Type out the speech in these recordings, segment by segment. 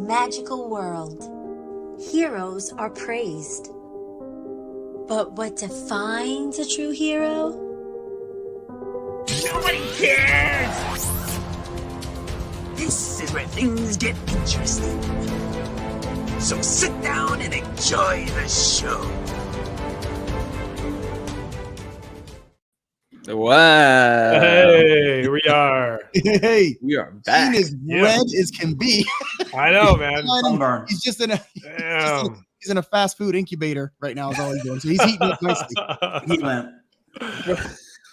magical world. Heroes are praised. But what defines a true hero? Nobody cares! This is where things get interesting. So sit down and enjoy the show. Wow. Hey, we are. Hey, We are back. as red as can be. I know, man. He's just in a fast food incubator right now. Is all he's doing. So he's heating up nicely. Heat lamp.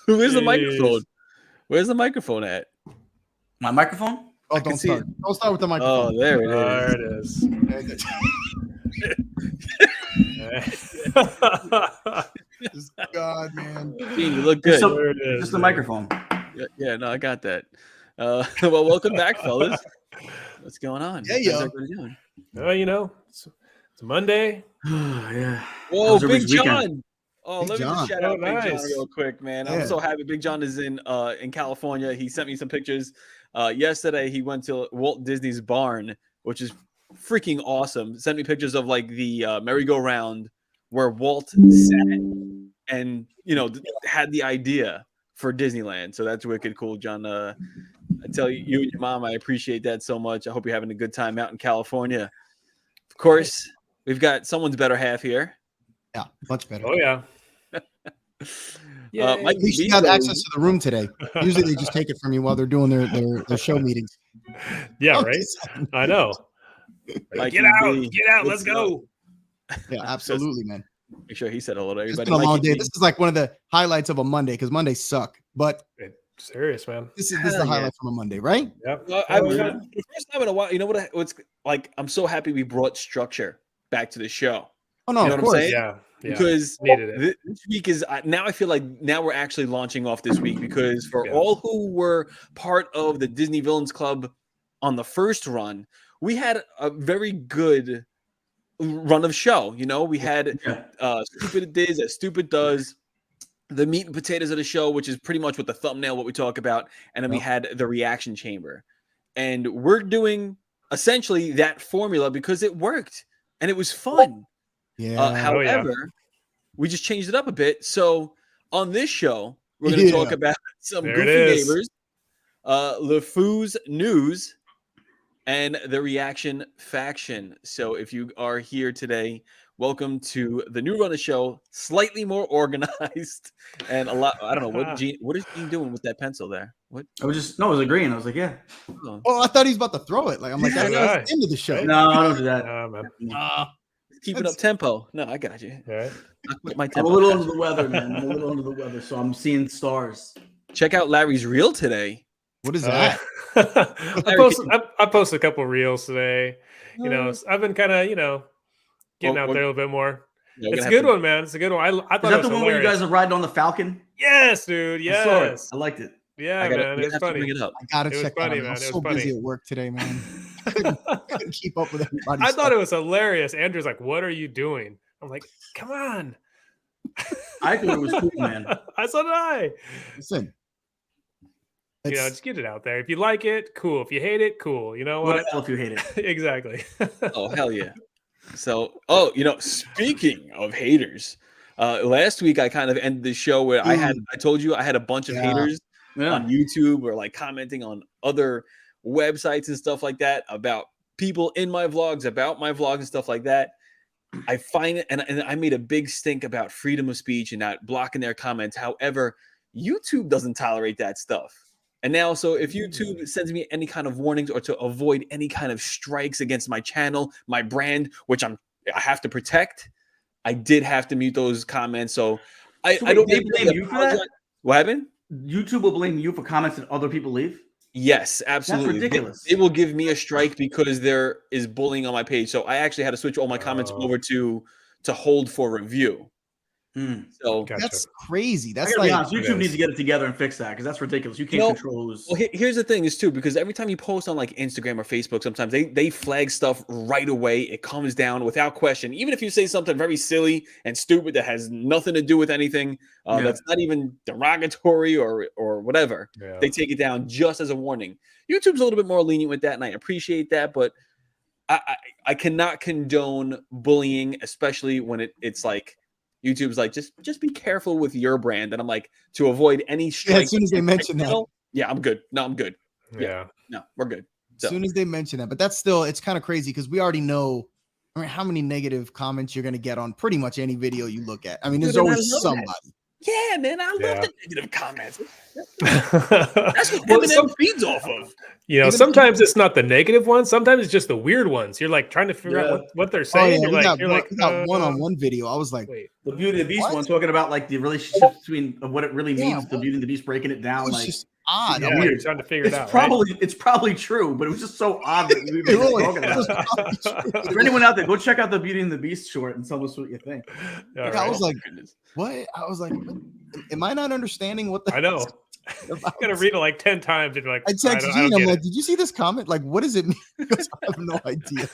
Where's the microphone? Where's the microphone at? My microphone? Oh, don't start. Don't start with the microphone. Oh, there it is. There it is. God, man. Dean, you look good. So, just the microphone. Yeah, no, I got that. Well, welcome back, fellas. What's going on? Yeah, yo. How's everybody doing? You know, it's Monday. Yeah. Whoa, How's Big everybody's John. weekend? Oh, Big let me John. just shout out Big John Nice. real quick, man. Yeah. I'm so happy Big John is in California. He sent me some pictures. Yesterday, he went to Walt Disney's barn, which is freaking awesome. Sent me pictures of like the merry-go-round where Walt sat and, had the idea for Disneyland. So that's wicked cool, John. I tell you, you and your mom, I appreciate that so much. I hope you're having a good time out in California. Of course, we've got someone's better half here. Yeah, much better. Oh, yeah. Mike At least you got access to the room today. Usually they just take it from you while they're doing their show meetings. Yeah, right? I know. Mike Get out, let's go. Yeah, absolutely, man. Make sure he said hello to It's everybody. been a long Mikey day. B. This is like one of the highlights of a Monday because Mondays suck. But Serious, man. this is the Hell yeah. highlight from a Monday, right? Yep. For the first time in a while, you know what's like? I'm so happy we brought structure back to the show. Oh no, You know of what I'm course. saying? Yeah. Because Needed it. this week is now I feel like now we're actually launching off this week because for Yeah. all who were part of the Disney Villains Club on the first run, we had a very good run of show. We had Stupid It Is as Stupid Does, the meat and potatoes of the show, which is pretty much what the thumbnail, what we talk about, and then we had the reaction chamber. And we're doing essentially that formula because it worked and it was fun. Yeah. However, we just changed it up a bit. So on this show, we're going to talk about some There goofy it is. neighbors, LeFou's news, and the reaction faction. So if you are here today, welcome to the new run of show, slightly more organized and a lot. I don't know what is Gene doing with that pencil there? What? I was agreeing. I was like, yeah. Oh, I thought he was about to throw it. Like I'm like, that's Yeah. the end of the show. No, I don't do that. Man. Keeping up tempo. No, I got you. All right. I quit my I'm a tempo. little under the weather, man. I'm a little under the weather, so I'm seeing stars. Check out Larry's reel today. What is that? I posted a couple reels today. I've been kind of, getting out there a little bit more. Yeah, we're It's a gonna have good one, man. It's a good one. I Is thought that it was the one where you hilarious. guys are riding on the Falcon? Yes, dude. I saw it. Yes. I liked it. Yeah, we're man. gonna It's have to bring funny. it up. I gotta It was check funny, that out. man. I It was was so funny. busy at work today, man. couldn't keep up with everybody. I thought it was hilarious. Andrew's like, "What are you doing?" I'm like, "Come on." I thought it was cool, man. So did I. Listen. Just get it out there. If you like it, cool. If you hate it, cool. You know What what? the hell if you hate it? Exactly. Oh, hell yeah. So, speaking of haters, last week I kind of ended the show where I told you I had a bunch of haters on YouTube or like commenting on other websites and stuff like that about people in my vlogs, about my vlogs and stuff like that. I find it, and I made a big stink about freedom of speech and not blocking their comments. However, YouTube doesn't tolerate that stuff. And now, so if YouTube sends me any kind of warnings or to avoid any kind of strikes against my channel, my brand, which I have to protect, I did have to mute those comments. So I don't they blame you for that? What happened? YouTube will blame you for comments that other people leave? Yes, absolutely. That's ridiculous. They will give me a strike because there is bullying on my page. So I actually had to switch all my comments over to hold for review. So Gotcha. That's crazy. I That's gotta be like honest, YouTube needs to get it together and fix that because that's ridiculous. You can't control who's. Well, here's the thing is too, because every time you post on like Instagram or Facebook, sometimes they flag stuff right away. It comes down without question. Even if you say something very silly and stupid that has nothing to do with anything, that's not even derogatory or whatever, they take it down just as a warning. YouTube's a little bit more lenient with that, and I appreciate that. But I cannot condone bullying, especially when it's like YouTube's like just be careful with your brand, and I'm like to avoid any strike. As soon as they mention that, yeah, I'm good. No, I'm good. Yeah, no, we're good. So. As soon as they mention that, but that's still it's kind of crazy because we already know. I mean, how many negative comments you're going to get on pretty much any video you look at? I mean, there's always somebody. Yeah, man, I love the negative comments. That's what Eminem feeds off of. You know, sometimes it's not the negative ones. Sometimes it's just the weird ones. You're like trying to figure out what they're saying. We got one-on-one video. I was like, wait, the Beauty and the Beast one, talking about like the relationship between what it really means. The Beauty and the Beast breaking it down. Like just odd. Yeah, weird. Trying to figure it out. It's probably true, but it was just so odd that we were talking about it. For anyone out there, go check out the Beauty and the Beast short and tell us what you think. I was like, what? I was like, am I not understanding what the I know. You gotta read it like 10 times and you're like, I text Gene, I'm like, did you see this comment? Like, what does it mean? Because I have no idea.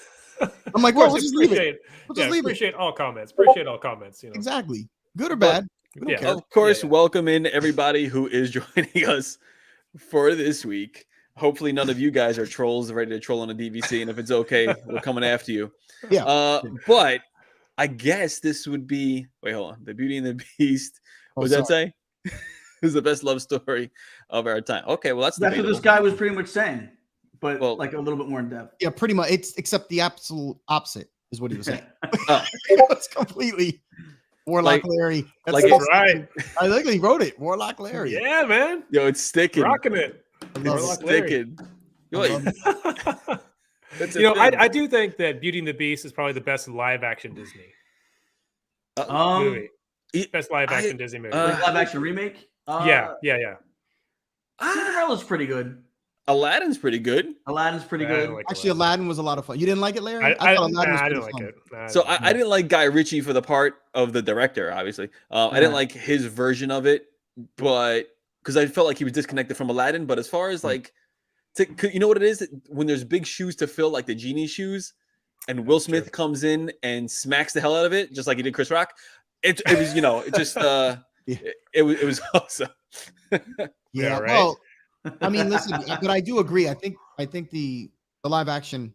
I'm like, well, we'll just leave it. Appreciate all comments. Appreciate all comments. You know? Exactly. Good or bad. Of course, welcome in everybody who is joining us for this week. Hopefully none of you guys are trolls ready to troll on a DVC, and if it's okay, we're coming after you. Yeah. But I guess this would be hold on. The Beauty and the Beast. What does that say? Is the best love story of our time. Okay, well that's what this guy was pretty much saying, but like a little bit more in depth. Yeah, pretty much. It's except the absolute opposite is what he was saying. It's completely Warlock Larry. That's right. I think he wrote it. Warlock Larry. Yeah, man. Yo, it's sticking. Rocking it. It's sticking. You know, I do think that Beauty and the Beast is probably the best live action Disney movie. Best live action Disney movie. Live action remake? Yeah. Cinderella's pretty good. Aladdin's pretty good. Actually, Aladdin was a lot of fun. You didn't like it, Larry? I thought Aladdin was didn't like fun. it. I didn't like Guy Ritchie for the part of the director, obviously. I didn't like his version of it, but because I felt like he was disconnected from Aladdin. But as far as like, you know what it is? When there's big shoes to fill, like the genie shoes, and Will Smith comes in and smacks the hell out of it, just like he did Chris Rock. It was, you know, it just it was awesome. Yeah, right. Well, I mean, listen, but I do agree. I think the live action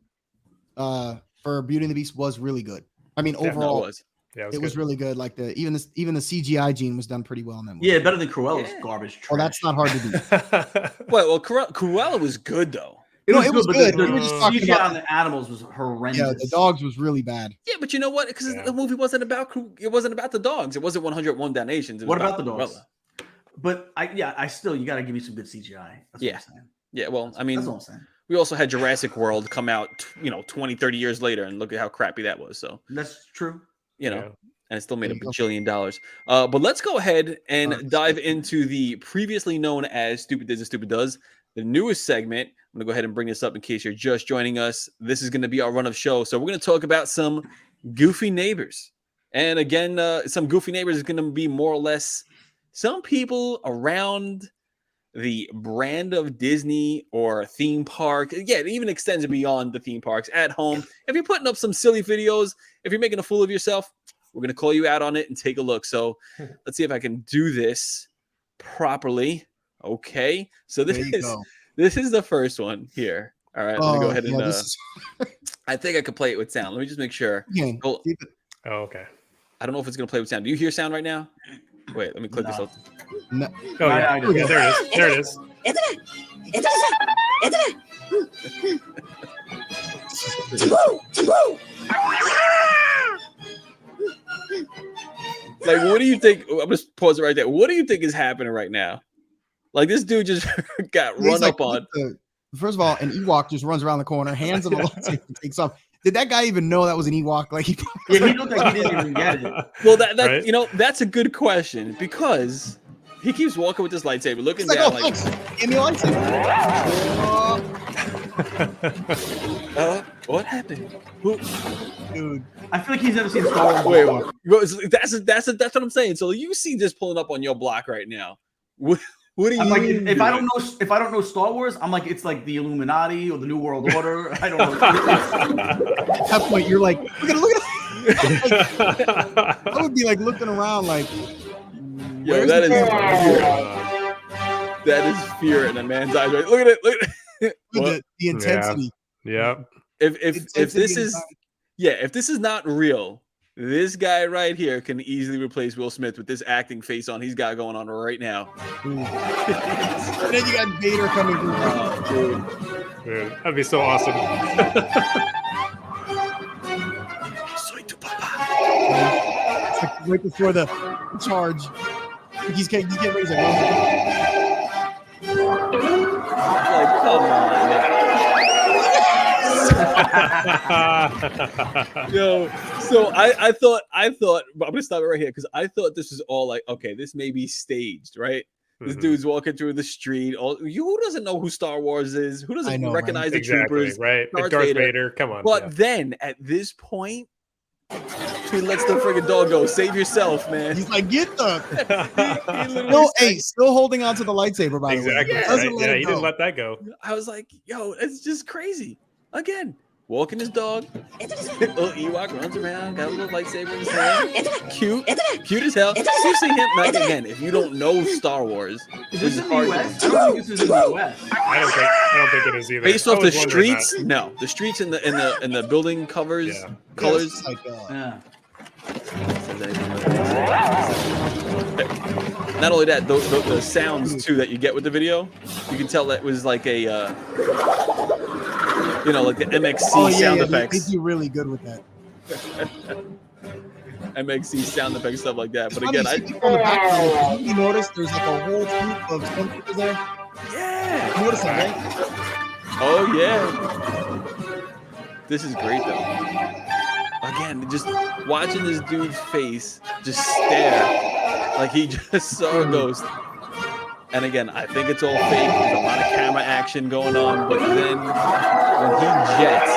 for Beauty and the Beast was really good. I mean, overall, it was really good. Like even the CGI Gene was done pretty well in that movie. Yeah, better than Cruella's garbage. Well, that's not hard to do. Well, Cruella was good though. It was good. We were just talking CGI about on the animals was horrendous. Yeah, the dogs was really bad. Yeah, but you know what? Because the movie wasn't about the dogs. It wasn't 101 Dalmatians. What about the dogs? But I still, you got to give me some good CGI. That's what I'm saying. Yeah, well, I mean, that's all I'm saying. We also had Jurassic World come out, 20, 30 years later, and look at how crappy that was. So that's true. And it still made $1 bajillion. But let's go ahead and dive into the previously known as Stupid Diz and Stupid Does, the newest segment. I'm going to go ahead and bring this up in case you're just joining us. This is going to be our run of show. So we're going to talk about some goofy neighbors. And again, some goofy neighbors is going to be more or less some people around the brand of Disney or theme park. Yeah, it even extends beyond the theme parks at home. If you're putting up some silly videos, if you're making a fool of yourself, we're going to call you out on it and take a look. So let's see if I can do this properly. Okay. So this is the first one here. All right. Let me go ahead and I think I could play it with sound. Let me just make sure. Oh, okay. I don't know if it's going to play with sound. Do you hear sound right now? Wait, let me click this up. No. Oh, yeah. There it is. There it is. Like, what do you think? I'm just pause it right there. What do you think is happening right now? Like, this dude just got run up on. First of all, an Ewok just runs around the corner, hands him a lightsaber, takes off. Did that guy even know that was an Ewok? Like, he looked like he didn't even get it. Well, right? That's a good question because he keeps walking with this lightsaber, looking down like, give me a lightsaber. What happened? Dude, I feel like he's never seen Star Wars. Wait, that's what I'm saying. So you see this pulling up on your block right now. What do you? I'm like, if I don't know Star Wars, I'm like, it's like the Illuminati or the New World Order. I don't know. At that point, you're like, look at. I would be like looking around, like, yo, that is fear. That is fear in a man's eyes. Right? Look at it. Look at the intensity. Yeah. if this is if this is not real, this guy right here can easily replace Will Smith with this acting face on he's got going on right now. And then you got Vader coming through. Dude, that'd be so awesome. It's like right before the charge. He's getting ready to like, come on, man. Yo, so I thought I'm gonna stop it right here because I thought this was all like, okay, this may be staged, right? This dude's walking through the street. Who doesn't know who Star Wars is? Who doesn't recognize the troopers? Right, Darth Vader. Come on. But then at this point, he lets the friggin' dog go. Save yourself, man. He's like, get the. Still holding on to the lightsaber. By the way, he didn't let that go. I was like, yo, it's just crazy. Again, walking his dog. Little Ewok runs around, got a little lightsaber in his hand. Cute as hell. You see him again. If you don't know Star Wars, is this in the US? I don't think this is in the US. I don't think it is either. Based off the streets, no. The streets in the building covers, colors. Not only that, the sounds too that you get with the video, you can tell that was like a like the MXC sound effects. They do really good with that. MXC sound effects, stuff like that. But again, you notice there's like a whole group of some people there. Yeah. You notice that, right? Oh yeah. This is great though. Again, just watching this dude's face just stare like he just saw a ghost. And again, I think it's all fake. There's a lot of camera action going on, but then when he jets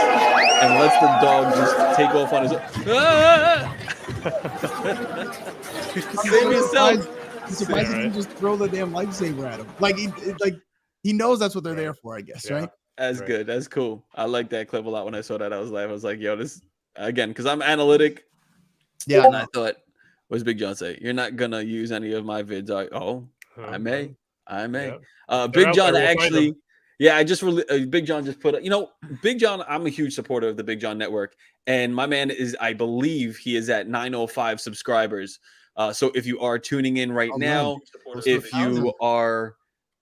and lets the dog just take off on his own. Save yourself. I'm surprised he just throw the damn lightsaber at him. Like he knows that's what they're there for, I guess, right? That's good. That's cool. I like that clip a lot. When I saw that, I was like, yo, this again, because I'm analytic. Yeah. And I thought, what's Big John say? You're not gonna use any of my vids. I may. Yeah. Big John actually, I just Big John just put, Big John. I'm a huge supporter of the Big John Network, and my man is, I believe, he is at 905 subscribers. So if you are tuning in right now, if you are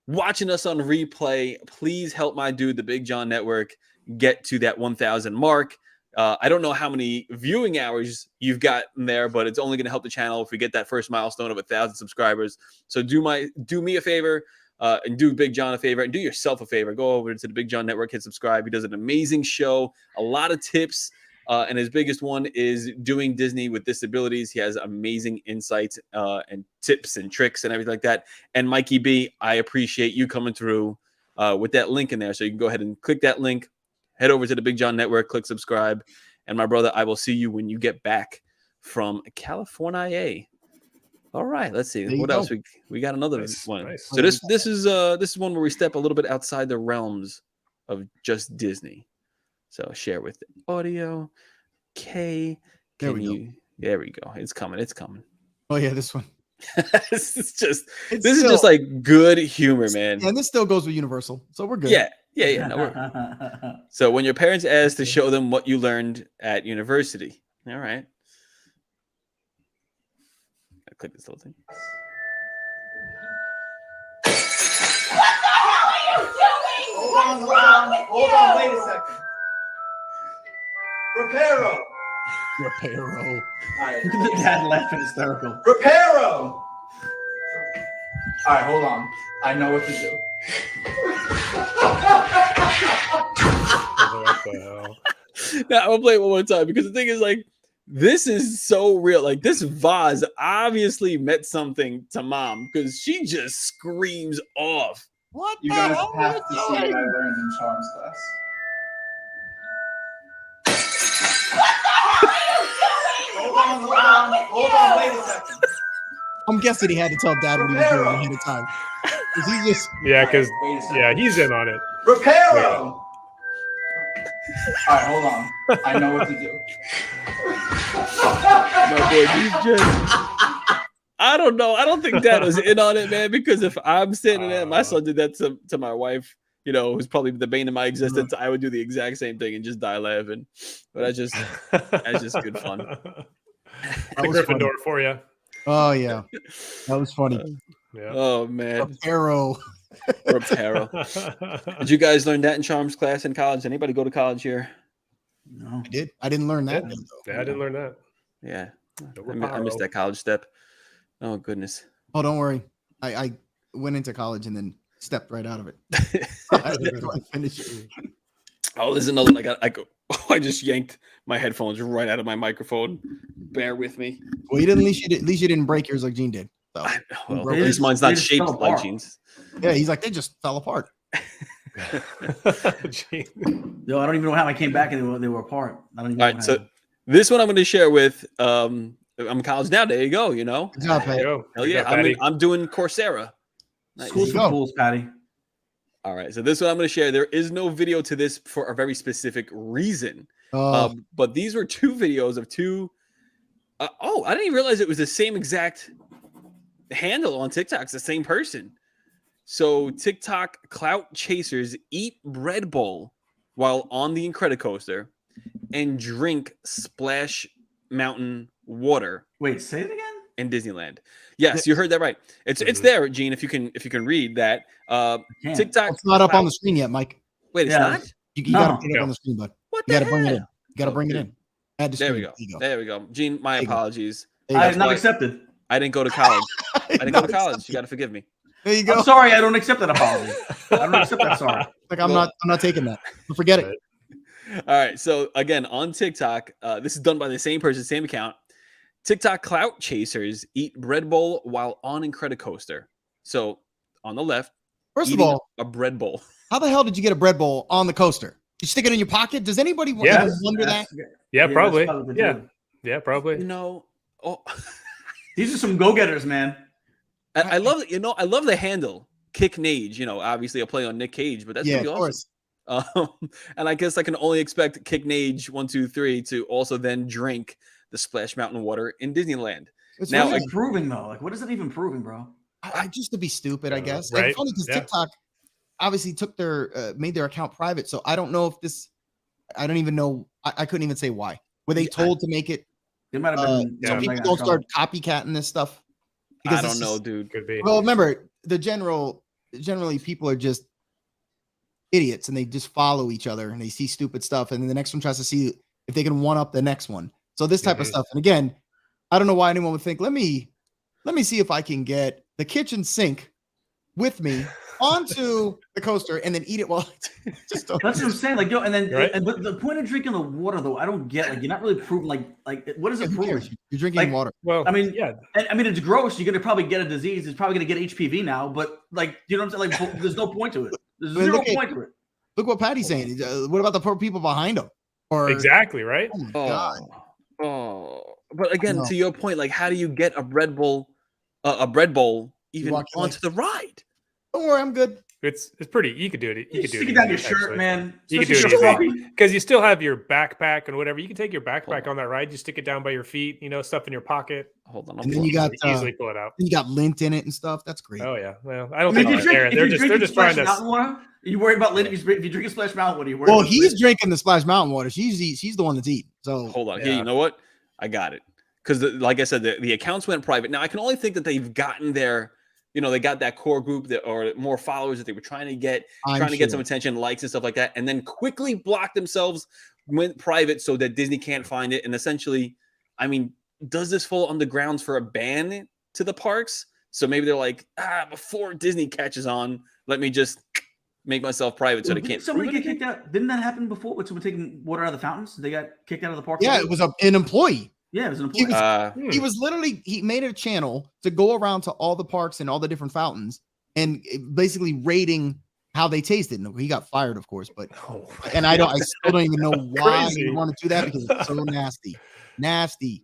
watching us on replay, please help my dude, the Big John Network, get to that 1,000 mark. I don't know how many viewing hours you've gotten there, but it's only going to help the channel if we get that first milestone of 1,000 subscribers. So do me a favor and do Big John a favor and do yourself a favor. Go over to the Big John Network, hit subscribe. He does an amazing show, a lot of tips, and his biggest one is doing Disney with disabilities. He has amazing insights and tips and tricks and everything like that. And Mikey B, I appreciate you coming through with that link in there. So you can go ahead and click that link. Head over to the Big John Network, click subscribe. And my brother, I will see you when you get back from California. All right, let's see. What else? We got another one. Nice. So this is one where we step a little bit outside the realms of just Disney. So share with the audio. There we go. It's coming. Oh yeah, this one. This is just like good humor, man. And this still goes with Universal, so we're good. Yeah. No, so when your parents ask to show them what you learned at university, all right. I click this little thing. Hold on, wait a second. Reparo. Right. The dad laughing hysterical. Reparo. All right, hold on. I know what to do. What the hell? Now I'm gonna play it one more time because the thing is, like, this is so real. Like, this vase obviously meant something to mom because she just screams off. What you guys have to see what I learned in Charms class. Hold on, wait a second. I'm guessing he had to tell Dad what he was doing ahead of time. Because he's in on it. Reparo. All right, hold on. I know what to do. My boy, I don't know. I don't think Dad was in on it, man. Because if I'm standing there, my son did that to my wife. you know, who's probably the bane of my existence, I would do the exact same thing and just die laughing. But that's just good fun. The Gryffindor for you. Oh yeah, that was funny. Yeah. Oh man, Arrow. Did you guys learn that in charms class in college? Anybody go to college here? No, I did. I didn't learn that. Yeah, I didn't learn that. Yeah, I missed that college step. Oh goodness. Oh, don't worry. I went into college and then stepped right out of it. I didn't finish it. Oh, there's another. I just yanked my headphones right out of my microphone. Bear with me. Well, you didn't. At least you didn't break yours like Gene did. So. Well, at least mine's not shaped like Gene's. Yeah, he's like, they just fell apart. Yo, I don't even know how I came back and they were apart. I don't even know. All right, so this one I'm going to share with. I'm in college now. There you go. You know. Good job, Pat. Hell yeah, I'm doing Coursera. Nice. Schools for fools, Patty. All right, so this one I'm going to share. There is no video to this for a very specific reason. But these were two videos of two. I didn't even realize it was the same exact handle on TikTok. It's the same person. So TikTok clout chasers eat bread bowl while on the Incredicoaster and drink Splash Mountain water. Wait, say it again. In Disneyland. Yes, you heard that right. It's there, Gene. If you can read that. TikTok. It's not up on the screen yet, Mike. Wait, it's not. You got to put it up on the screen, bud. What you the got to bring it in. You got to Oh, bring dude. it in. Add the There screen. we go. There we go. Gene, my apologies. I have not accepted. I didn't go to college. I didn't go to college. You got to forgive me. There you go. I'm sorry, I don't accept that apology. I don't accept that. Sorry. Like I'm not taking that. Forget it. All right. So again, on TikTok, this is done by the same person, same account. TikTok clout chasers eat bread bowl while on Incredicoaster. So on the left, first of all, a bread bowl. How the hell did you get a bread bowl on the coaster? You stick it in your pocket? Does anybody wonder that? Yeah, probably. Yeah, probably. You know, these are some go-getters, man. I love it. You know, I love the handle, Kick Nage. You know, obviously a play on Nick Cage, but that's pretty awesome. And I guess I can only expect Kick Nage 1, 2, 3 to also then drink the Splash Mountain water in Disneyland. It's now really proving though. Like, what is it even proving, bro? I just to be stupid, I guess. Right? It's funny because TikTok obviously took made their account private. So I don't know if this. I don't even know. I couldn't even say why. Were they told to make it? They might have been. So people don't start copycatting this stuff. I don't know, dude. Could be. Well, remember generally people are just idiots and they just follow each other and they see stupid stuff and then the next one tries to see if they can one up the next one. So this type of stuff. And again, I don't know why anyone would think, let me see if I can get the kitchen sink with me onto the coaster and then eat it while just that's what I'm saying. Like, yo, and then but the point of drinking the water though, I don't get. Like, you're not really proving like what is it proving? You're drinking water. Well, I mean, I mean, it's gross. You're gonna probably get a disease. It's probably gonna get HPV now. But like, you know what I'm saying? Like, there's no point to it. There's zero point to it. Look what Patty's saying. What about the poor people behind him? Or exactly right. Oh my God. But again, to your point, like, how do you get a bread bowl even onto the ride? Don't worry, I'm good. It's pretty. You could do it. You could do it. Stick it down your shirt, man. You could do it because you still have your backpack and whatever. You can take your backpack on that ride. You stick it down by your feet. You know, stuff in your pocket. Hold on, and then you got easily pull it out. You got lint in it and stuff. That's great. Oh yeah. Well, I don't think they're just trying to. Are you worried about lint? If you drink a Splash Mountain water, you worried? Well, he's drinking the Splash Mountain water. She's the one that's eating. So hold on. Here, you know what? I got it. Because like I said, the accounts went private. Now I can only think that they've gotten their. You know, they got that core group or more followers that they were trying to get some attention, likes and stuff like that, and then quickly blocked themselves, went private so that Disney can't find it. And essentially, I mean, does this fall on the grounds for a ban to the parks? So maybe they're like, before Disney catches on, let me just make myself private so they can't. Somebody get kicked out. Didn't that happen before with someone taking water out of the fountains? They got kicked out of the park. Yeah, it was an employee. Yeah, it was an employee. He was literally, he made a channel to go around to all the parks and all the different fountains and basically rating how they tasted. And he got fired, of course, but and I still don't even know why you want to do that because it's so nasty.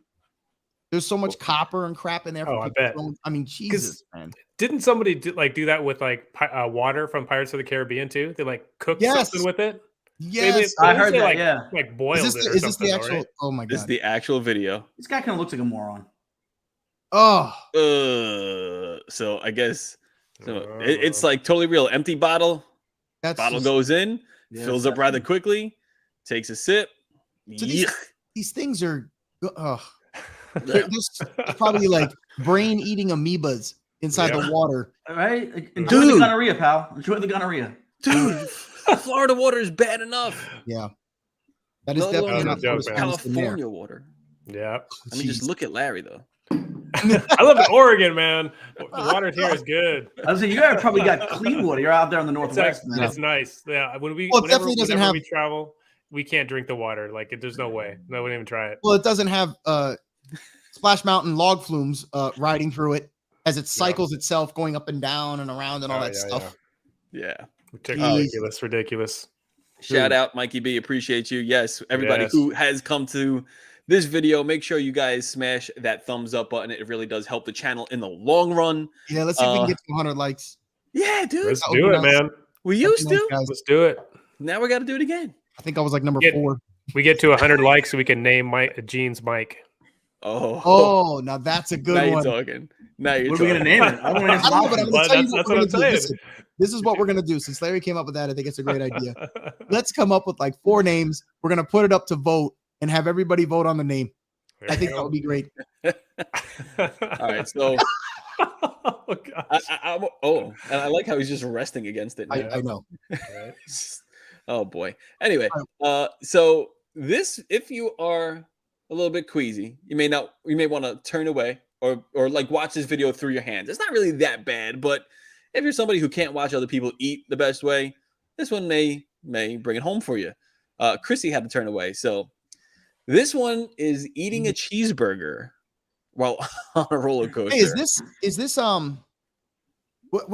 There's so much copper and crap in there. I bet. I mean, Jesus, man. Didn't somebody do that with like water from Pirates of the Caribbean too? They like cooked something with it. Yes, I heard that. Like boiled it. Is this the actual? Right? Oh my God! This is the actual video. This guy kind of looks like a moron. Oh. So I guess it's like totally real. Empty bottle. Bottle goes in, fills up rather quickly, takes a sip. So these things are there's probably like brain eating amoebas inside the water. All right, enjoy the gonorrhea, pal. Enjoy the gonorrhea, dude. Florida water is bad enough. Yeah, that is definitely not California water. Yeah, I mean, just look at Larry though. I live in Oregon, man. The water here is good. I was saying, you guys probably got clean water. You're out there in the Northwest. It's nice. Yeah, whenever we travel, we can't drink the water. Like, there's no way. No, we wouldn't even try it. Well, it doesn't have Splash Mountain log flumes riding through it as it cycles itself, going up and down and around and all that stuff. Yeah. Ridiculous. Shout out, Mikey B. Appreciate you. Yes, everybody who has come to this video, make sure you guys smash that thumbs up button. It really does help the channel in the long run. Yeah, let's see if we can get 200 likes. Yeah, dude. Let's do it, man. We used to. Let's do it. Now we got to do it again. I think I was like number 4. We get to 100 likes so we can name Gene's Mike. Oh, now that's a good now one. You're talking. Now you're what talking. are we going to name it? I don't know, but I'm going to tell you what we're going to do. This is what we're going to do. Since Larry came up with that, I think it's a great idea. Let's come up with like 4 names. We're going to put it up to vote and have everybody vote on the name. I think that would be great. All right, so and I like how he's just resting against it. I know. Oh boy. Anyway, so this, if you are a little bit queasy, you may want to turn away or like watch this video through your hands. It's not really that bad, but if you're somebody who can't watch other people eat the best way, this one may bring it home for you. Chrissy had to turn away, so. This one is eating a cheeseburger while on a roller coaster. Hey, is this what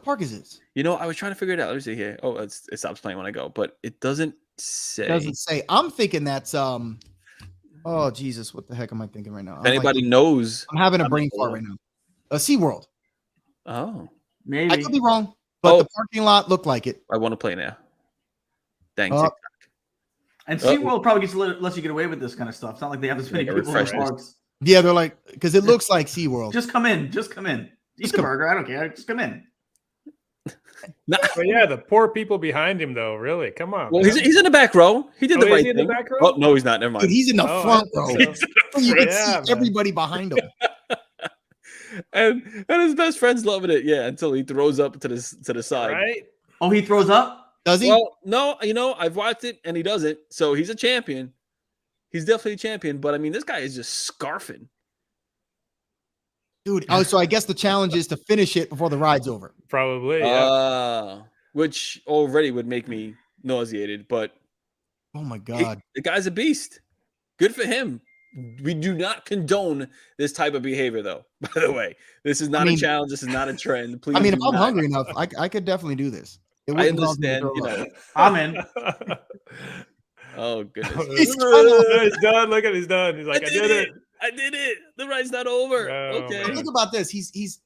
park is this? You know, I was trying to figure it out. Let me see here. Oh, it stops playing when I go, but it doesn't say. Doesn't say. I'm thinking that's oh Jesus, what the heck am I thinking right now? If anybody knows, I'm having a brain fart right now. SeaWorld. Oh, maybe I could be wrong, but the parking lot looked like it. I want to play now. Dang. TikTok. And SeaWorld probably lets you get away with this kind of stuff. It's not like they have this many people in parks. Yeah, they're like, because it looks like SeaWorld. Just come in. Eat the burger. I don't care. Just come in. But yeah, the poor people behind him, though. Really, come on. Well, he's in the back row. He did the right thing. In the back row? Oh no, he's not. Never mind. Dude, he's in the front row. You can see everybody behind him. and his best friend's loving it. Yeah, until he throws up to the side. Right? Oh, he throws up. Does he? Well, no, I've watched it and he doesn't. So he's a champion. He's definitely a champion. But I mean, this guy is just scarfing. Dude, so I guess the challenge is to finish it before the ride's over. Probably, yeah. Which already would make me nauseated. But oh my God. The guy's a beast. Good for him. We do not condone this type of behavior, though. By the way, this is not a challenge. This is not a trend. Please. I mean, if I'm hungry enough, I could definitely do this. I understand. I'm in. Oh goodness. He's done. Look at he's done. He's like, I did it. I did it. The ride's not over. Oh, okay. Think about this. He's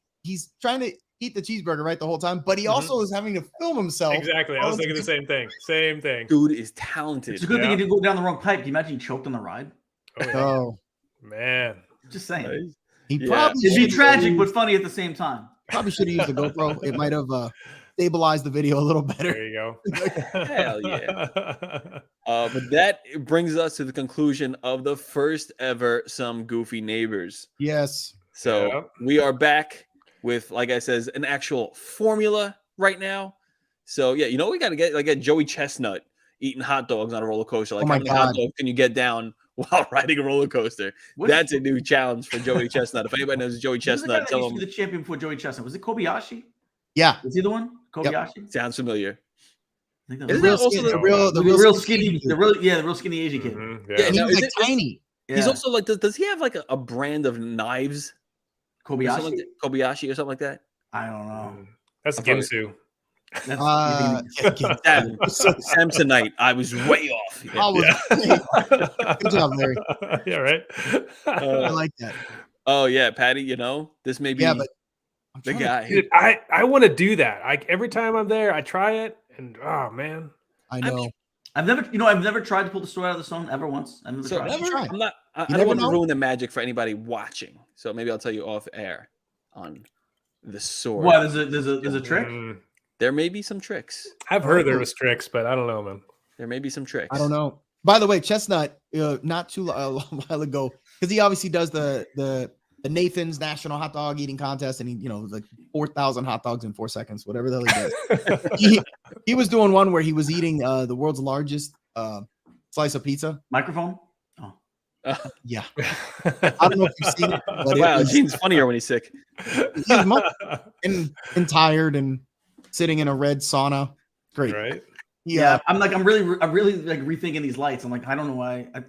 trying to eat the cheeseburger right the whole time, but he also is having to film himself. Exactly. I was thinking the same thing. Same thing. Dude is talented. It's a good thing he didn't go down the wrong pipe. Can you imagine he choked on the ride? Oh man. Just saying. He probably it'd be tragic but funny at the same time. Probably should have used the GoPro. It might have stabilized the video a little better. There you go. Hell yeah. But that brings us to the conclusion of the first ever Some Goofy Neighbors. Yes. So we are back with, like I says, an actual formula right now. So yeah, we got to get like a Joey Chestnut eating hot dogs on a roller coaster. Like, how many hot dogs can you get down while riding a roller coaster? That's a new challenge for Joey Chestnut. If anybody knows Joey Chestnut, tell him. The champion for Joey Chestnut, was it Kobayashi? Yeah, is he the one? Kobayashi. Yep. Sounds familiar. The real skinny Asian kid. Mm-hmm. Yeah, he was like tiny. Yeah. He's also like, does he have like a brand of knives? Kobayashi, Kobayashi or something like that. I don't know. That's Ginsu. Samsonite. I was way off. Good job, Larry. Yeah, right. I like that. Oh yeah, Patty. This may be the guy. Dude, I want to do that. Every time I'm there, I try it, and oh man, I know. I've never tried to pull the story out of the song ever once. I've never tried. I'm not. I don't want to ruin the magic for anybody watching. So maybe I'll tell you off air on the sword. What? There's a trick. there may be some tricks. I've heard there was tricks, but I don't know, man. There may be some tricks. I don't know. By the way, Chestnut, not too a while ago, because he obviously does the Nathan's National Hot Dog Eating Contest, and he, like 4,000 hot dogs in 4 seconds, whatever the hell he does. he was doing one where he was eating the world's largest slice of pizza. Microphone? Yeah. I don't know if you've seen it. But wow, Gene's funnier when he's sick. He's and tired and sitting in a red sauna. Great. Right. Yeah. I'm really like rethinking these lights. I'm like, I don't know why. I'm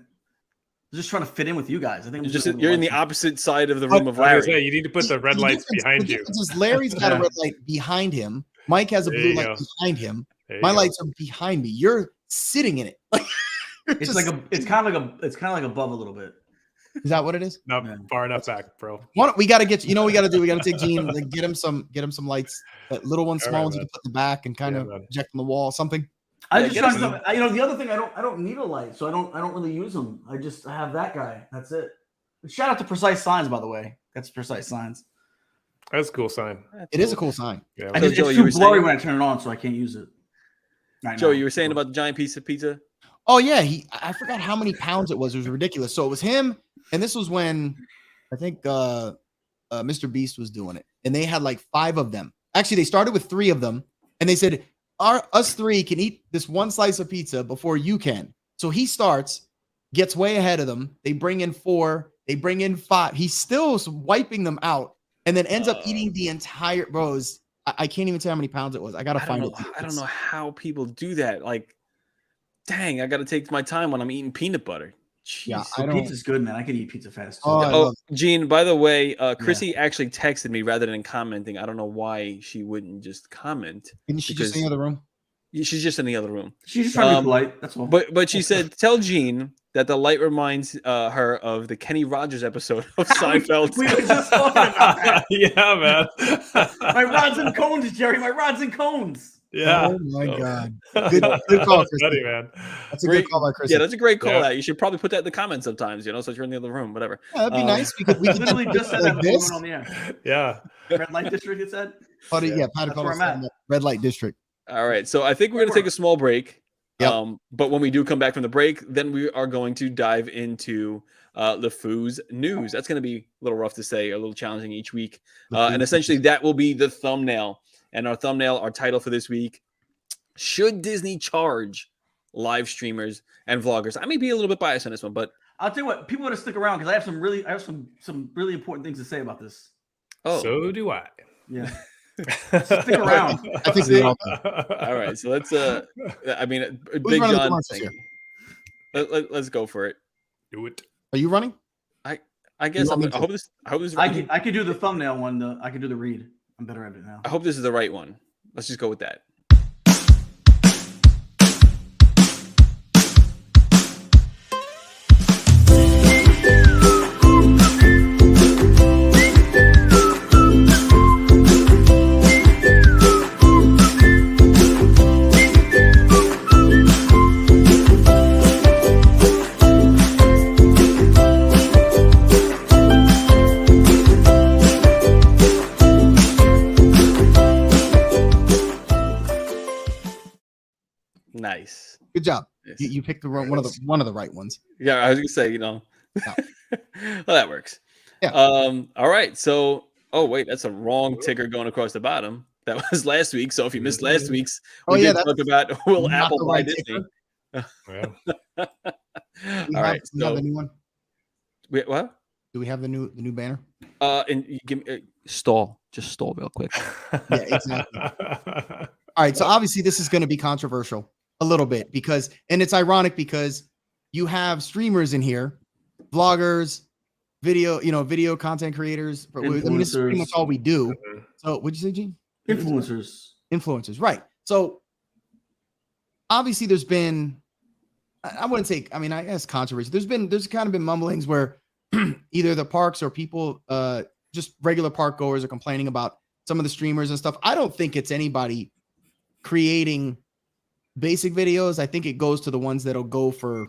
just trying to fit in with you guys. I think you're in the opposite side of the room of Larry. Yeah, you need to put the red lights behind you. Larry's got a red light behind him. Mike has a blue light behind him. My lights are behind me. You're sitting in it. It's kind of like above a little bit. Is that what it is? No, far enough back, bro. We got to get. You know what we got to do? We got to take Gene, like, get him some lights, little ones, small ones you can put in the back and kind of project on the wall, something. I just the other thing, I don't need a light, so I don't really use them. I have that guy. That's it. Shout out to Precise Signs, by the way. That's Precise Signs. That's a cool sign. It is a cool sign. Yeah, it's too blurry when I turn it on, so I can't use it. Joe, you were saying about the giant piece of pizza? Oh yeah, I forgot how many pounds it was. It was ridiculous. So it was him, and this was when I think Mr. Beast was doing it, and they had like 5 of them. Actually, they started with 3 of them, and they said, us 3 can eat this one slice of pizza before you can. So he starts, gets way ahead of them. They bring in 4, they bring in 5. He's still wiping them out, and then ends up eating the entire. Bros, I can't even tell how many pounds it was. I gotta find it. I don't know how people do that. Like, dang, I got to take my time when I'm eating peanut butter. Jeez. Yeah, pizza's good, man. I could eat pizza fast too. Oh, Gene, by the way, Chrissy actually texted me rather than commenting. I don't know why she wouldn't just comment. Isn't she just in the other room? She's just in the other room. She's just trying to be polite. That's all. But she said, tell Gene that the light reminds her of the Kenny Rogers episode of Seinfeld. we were just talking about that. Yeah, man. My rods and cones, Jerry. My rods and cones. Yeah. Oh my God. Good call, Chris. Man. That's a good call by Chris. Yeah, that's a great call. Out. You should probably put that in the comments sometimes. So you're in the other room, whatever. Yeah, that'd be nice. We could literally just said that this on the air. Yeah. Red light district. It said. Pat called us red light district. All right, so I think we're going to take a small break. Yep. But when we do come back from the break, then we are going to dive into LeFou's news. That's going to be a little rough to say, a little challenging each week. And essentially, that will be the thumbnail. And our title for this week: should Disney charge live streamers and vloggers? I may be a little bit biased on this one, but I'll tell you what, people got to stick around because I have some really important things to say about this. Oh, so do I. Yeah. Stick around. I think they all. All right, so let's. Big John. Let's go for it. Do it. Are you running? I guess. I hope this. I could do the thumbnail one. I could do the read. I'm better at it now. I hope this is the right one. Let's just go with that. Nice. Good job. Yes. You picked one of the right ones. Yeah, I was gonna say, well, that works. Yeah. All right. So, wait, that's a wrong ticker going across the bottom. That was last week. So if you missed last week's, we did talk about will Apple buy Disney. All right. Do we have the new one? Wait, what? Do we have the new banner? And you give me stall. Just stall real quick. Yeah, exactly. All right. So obviously this is going to be controversial a little bit and it's ironic because you have streamers in here, vloggers, video content creators. But this is pretty much all we do. So what'd you say, Gene? Influencers, right? So obviously there's been, I wouldn't say, I guess controversy. There's kind of been mumblings where either the parks or people, just regular park goers, are complaining about some of the streamers and stuff. I don't think it's anybody creating basic videos. I think it goes to the ones that'll go for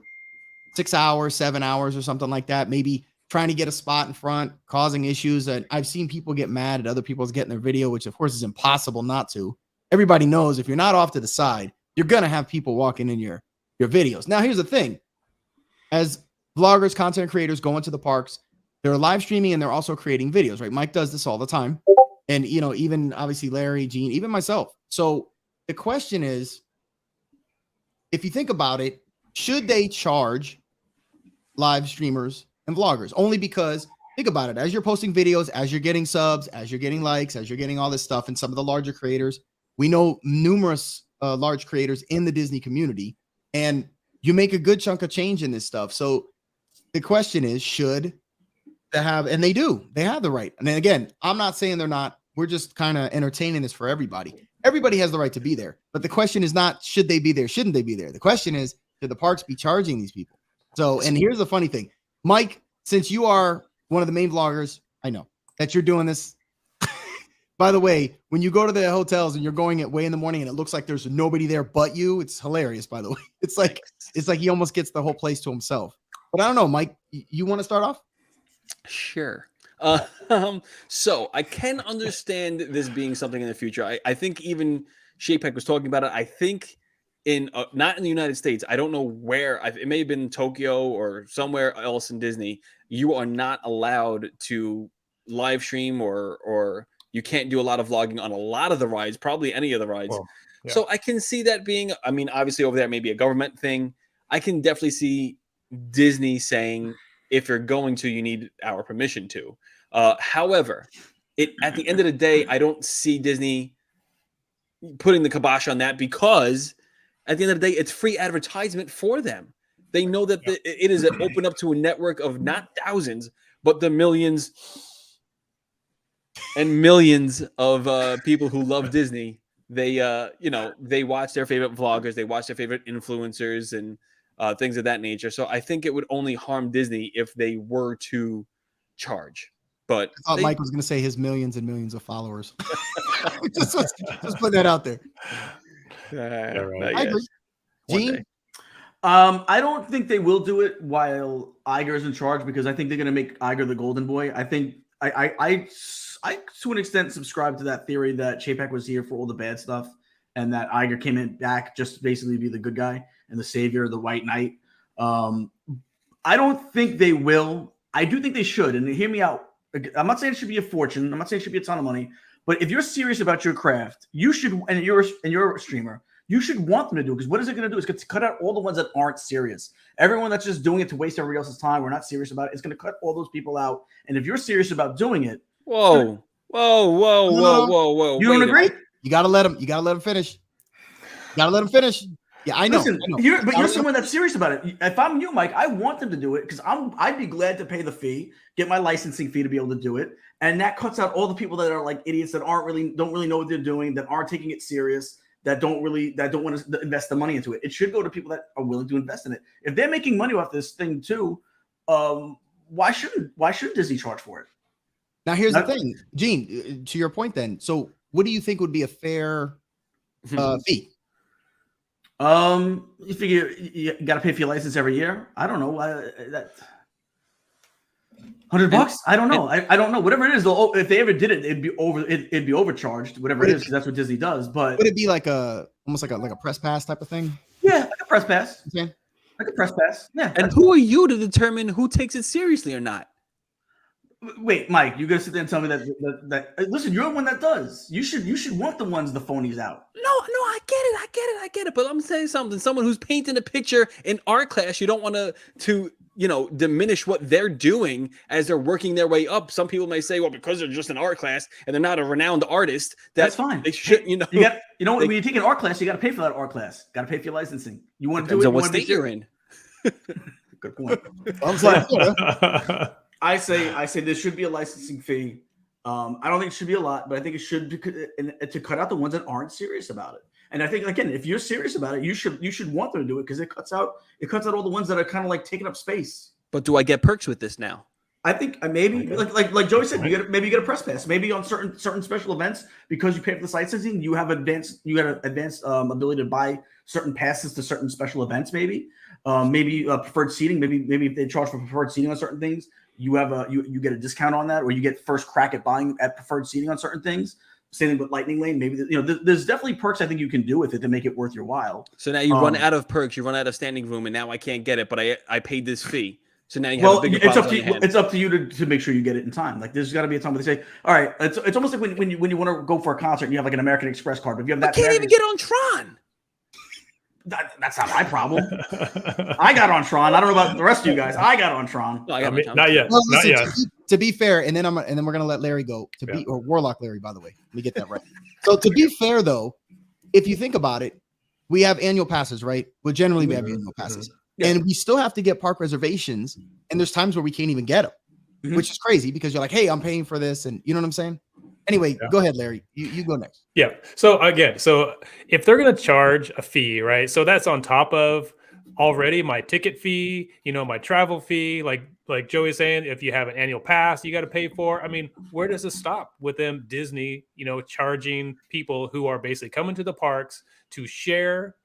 6 hours, 7 hours or something like that. Maybe trying to get a spot in front, causing issues. And I've seen people get mad at other people's getting their video, which of course is impossible not to. everybody knows if you're not off to the side, you're gonna have people walking in your videos. Now, here's the thing: as vloggers, content creators go into the parks, they're live streaming and they're also creating videos, right? Mike does this all the time, and even obviously Larry, Gene, even myself. So the question is, if you think about it, should they charge live streamers and vloggers? Only because, think about it, as you're posting videos, as you're getting subs, as you're getting likes, as you're getting all this stuff, and some of the larger creators, we know numerous large creators in the Disney community, and you make a good chunk of change in this stuff. So the question is, should they have, and they have the right. And then again, I'm not saying they're not, we're just kind of entertaining this for everybody. Everybody has the right to be there. But the question is not, should they be there? Shouldn't they be there? The question is, should the parks be charging these people? So, and here's the funny thing, Mike, since you are one of the main vloggers, I know that you're doing this. By the way, when you go to the hotels and you're going at way in the morning and it looks like there's nobody there but you, it's hilarious, by the way. It's like he almost gets the whole place to himself. But I don't know, Mike, you want to start off? Sure. So I can understand this being something in the future. I think even Shapek was talking about it. I think in not in the United States, I don't know where, it may have been Tokyo or somewhere else in Disney, you are not allowed to live stream or you can't do a lot of vlogging on a lot of the rides, probably any of the rides. Well, yeah. So I can see that being, I mean, obviously over there may be a government thing. I can definitely see Disney saying, if you're going to, you need our permission to. However, at the end of the day, I don't see Disney putting the kibosh on that, because at the end of the day, it's free advertisement for them. They know that it is open up to a network of not thousands, but the millions and millions of people who love Disney. They, they watch their favorite vloggers, they watch their favorite influencers and things of that nature. So I think it would only harm Disney if they were to charge. But I thought Mike was going to say his millions and millions of followers. just put that out there. Right. I agree. Gene? I don't think they will do it while Iger's in charge, because I think they're going to make Iger the golden boy. I think I to an extent subscribe to that theory that Chapek was here for all the bad stuff and that Iger came in back just to basically be the good guy and the savior, the white knight. I don't think they will. I do think they should. And hear me out. I'm not saying it should be a fortune. I'm not saying it should be a ton of money. But if you're serious about your craft, you should, and you're a streamer, you should want them to do it, because what is it going to do? It's going to cut out all the ones that aren't serious. Everyone that's just doing it to waste everybody else's time, we're not serious about it. It's going to cut all those people out. And if you're serious about doing it, whoa. You don't agree? You got to let him finish. Yeah, I know. Listen, I know. You're someone that's serious about it. If I'm you, Mike, I want them to do it, because I'd be glad to pay the fee, get my licensing fee to be able to do it, and that cuts out all the people that are like idiots that don't really know what they're doing, that aren't taking it serious, that don't want to invest the money into it. It should go to people that are willing to invest in it. If they're making money off this thing too, why shouldn't Disney charge for it? Now here's the thing, Gene. To your point, then. So, what do you think would be a fair fee? You figure you got to pay for your license every year. I don't know. That $100. I don't know. I don't know. Whatever it is, if they ever did it, it'd be overcharged. Whatever it is, because that's what Disney does. But would it be like almost like a press pass type of thing? Yeah, like a press pass. Okay. Like a press pass. Yeah. And who are you to determine who takes it seriously or not? Wait, Mike, you gonna sit there and tell me that listen, you're the one that does. You should want the phonies out. No, I get it. But I'm saying something. Someone who's painting a picture in art class, you don't want to diminish what they're doing as they're working their way up. Some people may say, well, because they're just an art class and they're not a renowned artist, that's fine. They should, when you take an art class, you got to pay for that art class. Got to pay for your licensing. You want to do it? What state you're in? Good point. I say there should be a licensing fee. I don't think it should be a lot, but I think it should be to cut out the ones that aren't serious about it. And I think, again, if you're serious about it, you should want them to do it, because it cuts out all the ones that are kind of like taking up space. But do I get perks with this now? I think maybe like Joey said, maybe you get a press pass. Maybe on certain special events, because you pay for the licensing, you got an advanced ability to buy certain passes to certain special events. Maybe preferred seating. Maybe if they charge for preferred seating on certain things, you get a discount on that, or you get first crack at buying at preferred seating on certain things. Same thing with Lightning Lane. Maybe there's definitely perks I think you can do with it to make it worth your while. So now you run out of perks, you run out of standing room, and now I can't get it, but I paid this fee. So now you have a bigger problem on your hands. It's up to you to make sure you get it in time. Like there's got to be a time where they say, all right, it's almost like when you want to go for a concert and you have like an American Express card, but if you have that, I can't even get on Tron. That's not my problem. I got on Tron. I don't know about the rest of you guys. I got on Tron. No, not yet. Well, listen, not yet. To be fair, and then we're gonna let Larry go or Warlock Larry, by the way. Let me get that right. So to be fair though, if you think about it, we have annual passes, right? Well, generally we have annual passes. And we still have to get park reservations, and there's times where we can't even get them, which is crazy because you're like, hey, I'm paying for this, and you know what I'm saying? Anyway, go ahead, Larry. You go next. Yeah. So again, if they're going to charge a fee, right? So that's on top of already my ticket fee, my travel fee, like Joey's saying, if you have an annual pass, you got to pay for. I mean, where does it stop with them Disney, charging people who are basically coming to the parks to share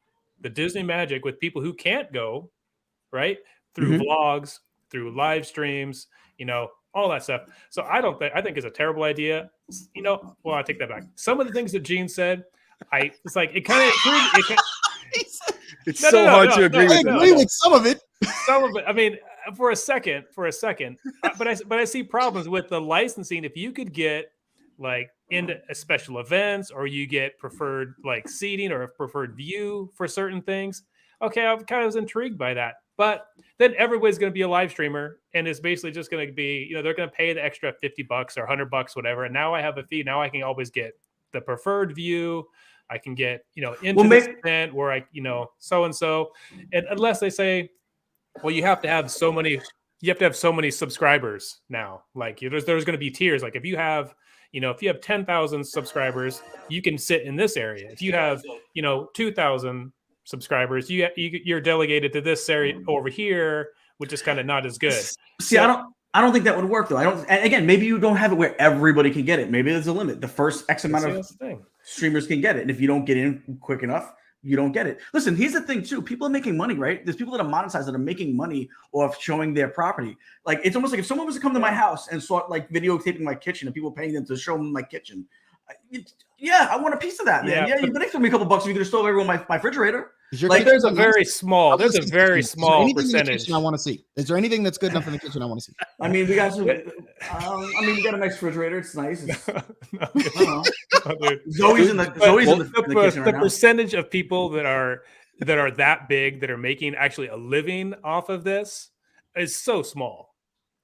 the Disney magic with people who can't go, right? Through vlogs, through live streams, all that stuff. So I think it's a terrible idea. Well, I take that back. Some of the things that Gene said, it's like, it kind of, it's so hard to agree with. I agree with some of it. Some of it. I mean, for a second, but I see problems with the licensing. If you could get like into special events, or you get preferred like seating or a preferred view for certain things, okay, I kind of was intrigued by that. But then everybody's going to be a live streamer, and it's basically just going to be, they're going to pay the extra $50 or $100, whatever. And now I have a fee. Now I can always get the preferred view. I can get, into this event where so-and-so. And unless they say, well, you have to have so many subscribers now. Like there's going to be tiers. Like if you have 10,000 subscribers, you can sit in this area. If you have, 2,000 subscribers, you're delegated to this area over here, which is kind of not as good. See, I don't think that would work though. And again, maybe you don't have it where everybody can get it. Maybe there's a limit. The first X amount of streamers can get it, and if you don't get in quick enough, you don't get it. Listen, here's the thing too. People are making money, right? There's people that are monetized that are making money off showing their property. Like it's almost like if someone was to come to my house and saw like videotaping my kitchen and people paying them to show them my kitchen. I want a piece of that, man. Yeah, you could throw me a couple bucks if you could have stole everyone my refrigerator. Like there's a very small percentage. I want to see. Is there anything that's good enough in the kitchen I want to see? I mean, we got some. We got a nice refrigerator. It's nice. Zoe's in the kitchen right now. The percentage of people that are that big that are making actually a living off of this is so small.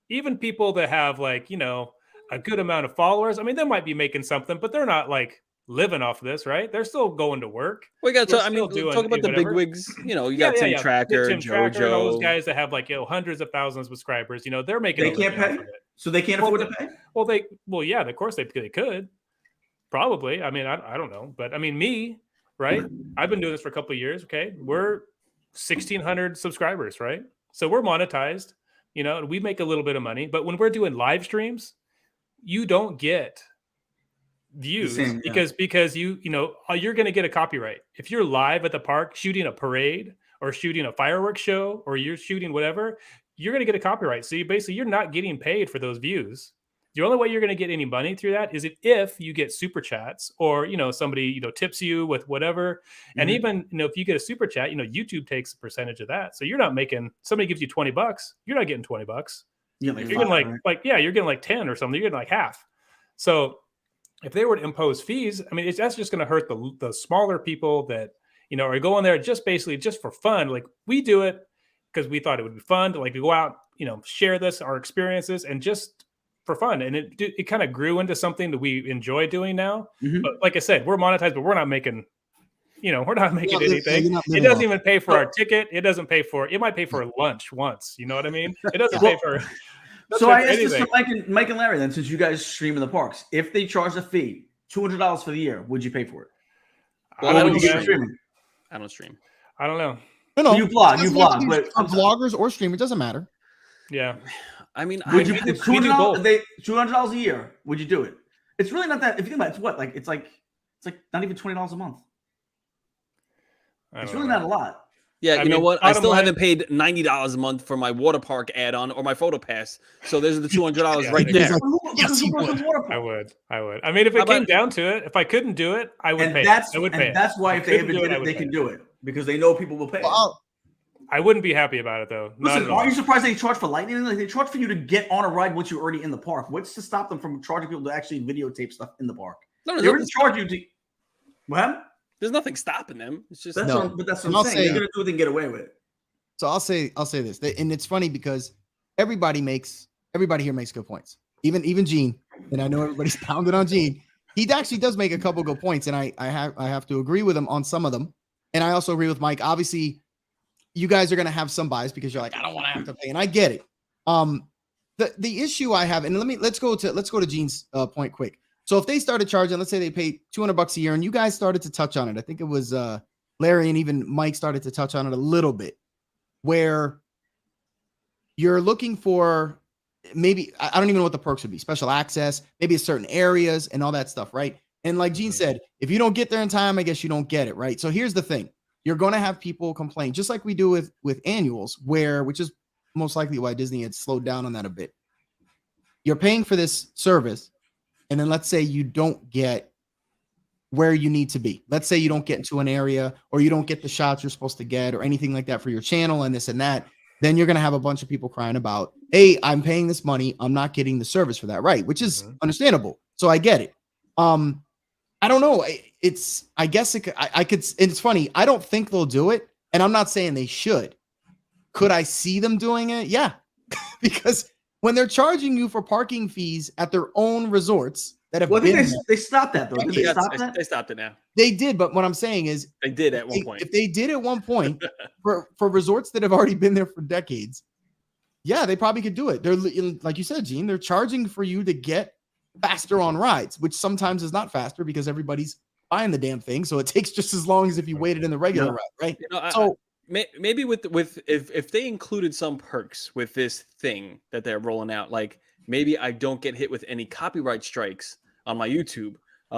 Even people that have like a good amount of followers. I mean, they might be making something, but they're not like living off of this, right? They're still going to work. We got to talk about the big wigs. You got Tim Tracker, Tim JoJo, Tracker, and all those guys that have like hundreds of thousands of subscribers. They're making. They can't pay, so they can't afford to pay. Well, of course they could. Probably. I mean, I don't know, but I mean, me, right? I've been doing this for a couple of years. Okay, we're 1,600 subscribers, right? So we're monetized. And we make a little bit of money, but when we're doing live streams, you don't get views because you're going to get a copyright. If you're live at the park shooting a parade or shooting a fireworks show or you're shooting whatever, you're going to get a copyright. So you're not getting paid for those views. The only way you're going to get any money through that is if you get super chats or, somebody, tips you with whatever. And even, if you get a super chat, YouTube takes a percentage of that. So you're not making, somebody gives you $20, you're not getting $20. You're getting you're getting like 10 or something. You're getting like half. So if they were to impose fees, I mean, that's just going to hurt the smaller people that, are going there just basically just for fun. Like we do it because we thought it would be fun to like go out, share our experiences and just for fun. And it kind of grew into something that we enjoy doing now. But like I said, we're monetized, but we're not making anything. It doesn't even pay for our ticket. It doesn't pay for, it might pay for a lunch once. You know what I mean? It doesn't pay for. So I asked this to Mike and Larry then, since you guys stream in the parks, if they charge a fee, $200 for the year, would you pay for it? Well, I don't stream. I don't know. No, you vlog, but vloggers or stream, it doesn't matter. Yeah. I mean, would you $200 a year? Would you do it? It's really not that. If you think about it, it's what it's like not even $20 a month. It's really not a lot. Yeah, you know what? I still haven't paid $90 a month for my water park add-on or my photo pass. So there's the $200 right there. Yes, he would. I would. I mean, if it came down to it, if I couldn't do it, I would pay. I would pay. That's why if they ever did it, they can do it because they know people will pay. Well, I wouldn't be happy about it though. Listen, aren't you surprised they charge for lightning? Like they charge for you to get on a ride once you're already in the park. What's to stop them from charging people to actually videotape stuff in the park? No, they already charge you to. What? There's nothing stopping them. It's just that's what I'm saying. They're gonna do it and get away with it. So I'll say this, and it's funny because everybody here makes good points. Even Gene, and I know everybody's pounding on Gene. He actually does make a couple good points, and I have to agree with him on some of them. And I also agree with Mike. Obviously, you guys are going to have some bias because you're like, I don't want to have to pay, and I get it. The issue I have, and let's go to Gene's point quick. So if they started charging, let's say they paid $200 a year, and you guys started to touch on it. I think it was Larry and even Mike started to touch on it a little bit, where you're looking for maybe, I don't even know what the perks would be, special access, maybe certain areas and all that stuff, right? And like Gene said, if you don't get there in time, I guess you don't get it, right? So here's the thing. You're going to have people complain, just like we do with annuals, which is most likely why Disney had slowed down on that a bit. You're paying for this service, and then let's say you don't get where you need to be. Let's say you don't get into an area, or you don't get the shots you're supposed to get, or anything like that for your channel and this and that. Then you're going to have a bunch of people crying about, hey, I'm paying this money, I'm not getting the service for that, right? Which is understandable. So I get it. I don't know. I guess I could, and it's funny. I don't think they'll do it, and I'm not saying they should. Could I see them doing it? Yeah, because when they're charging you for parking fees at their own resorts that have they stopped that though. Did they stop that? They stopped it now. They did, but what I'm saying is they did at one point. If they did at one point for resorts that have already been there for decades, yeah, they probably could do it. They're, like you said, Gene, they're charging for you to get faster on rides, which sometimes is not faster because everybody's buying the damn thing. So it takes just as long as if you waited in the regular ride, right? You know, maybe with if they included some perks with this thing that they're rolling out, like maybe I don't get hit with any copyright strikes on my YouTube.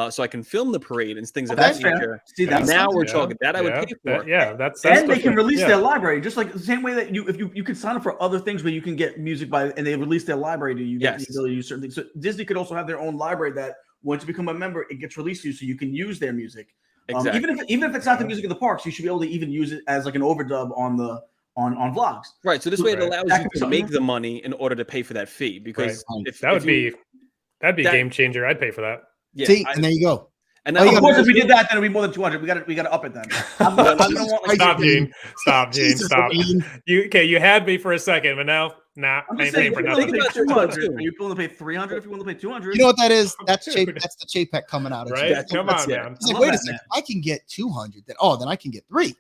So I can film the parade and things of that nature. See, now we're talking that I would pay for. That's and they can release their library just like the same way that you can sign up for other things where you can get music and they release their library to you. Get the ability to use certain things. So Disney could also have their own library that once you become a member, it gets released to you, so you can use their music. Exactly. Even if it's not the music of the parks, you should be able to even use it as like an overdub on vlogs. Right. So this way it allows you to make the money in order to pay for that fee. Because that'd be a game changer. I'd pay for that. Yeah, see, and there you go. And of course, if we did that, then it'd be more than 200. We got to up it then. Stop, Gene. Stop. You had me for a second, but now, I ain't paying for nothing. Are you willing to pay 300 if you want to pay 200? You know what that is? That's the Chapek coming out of right. Come on, man. He's like, wait a second, I can get 200. Then I can get 3.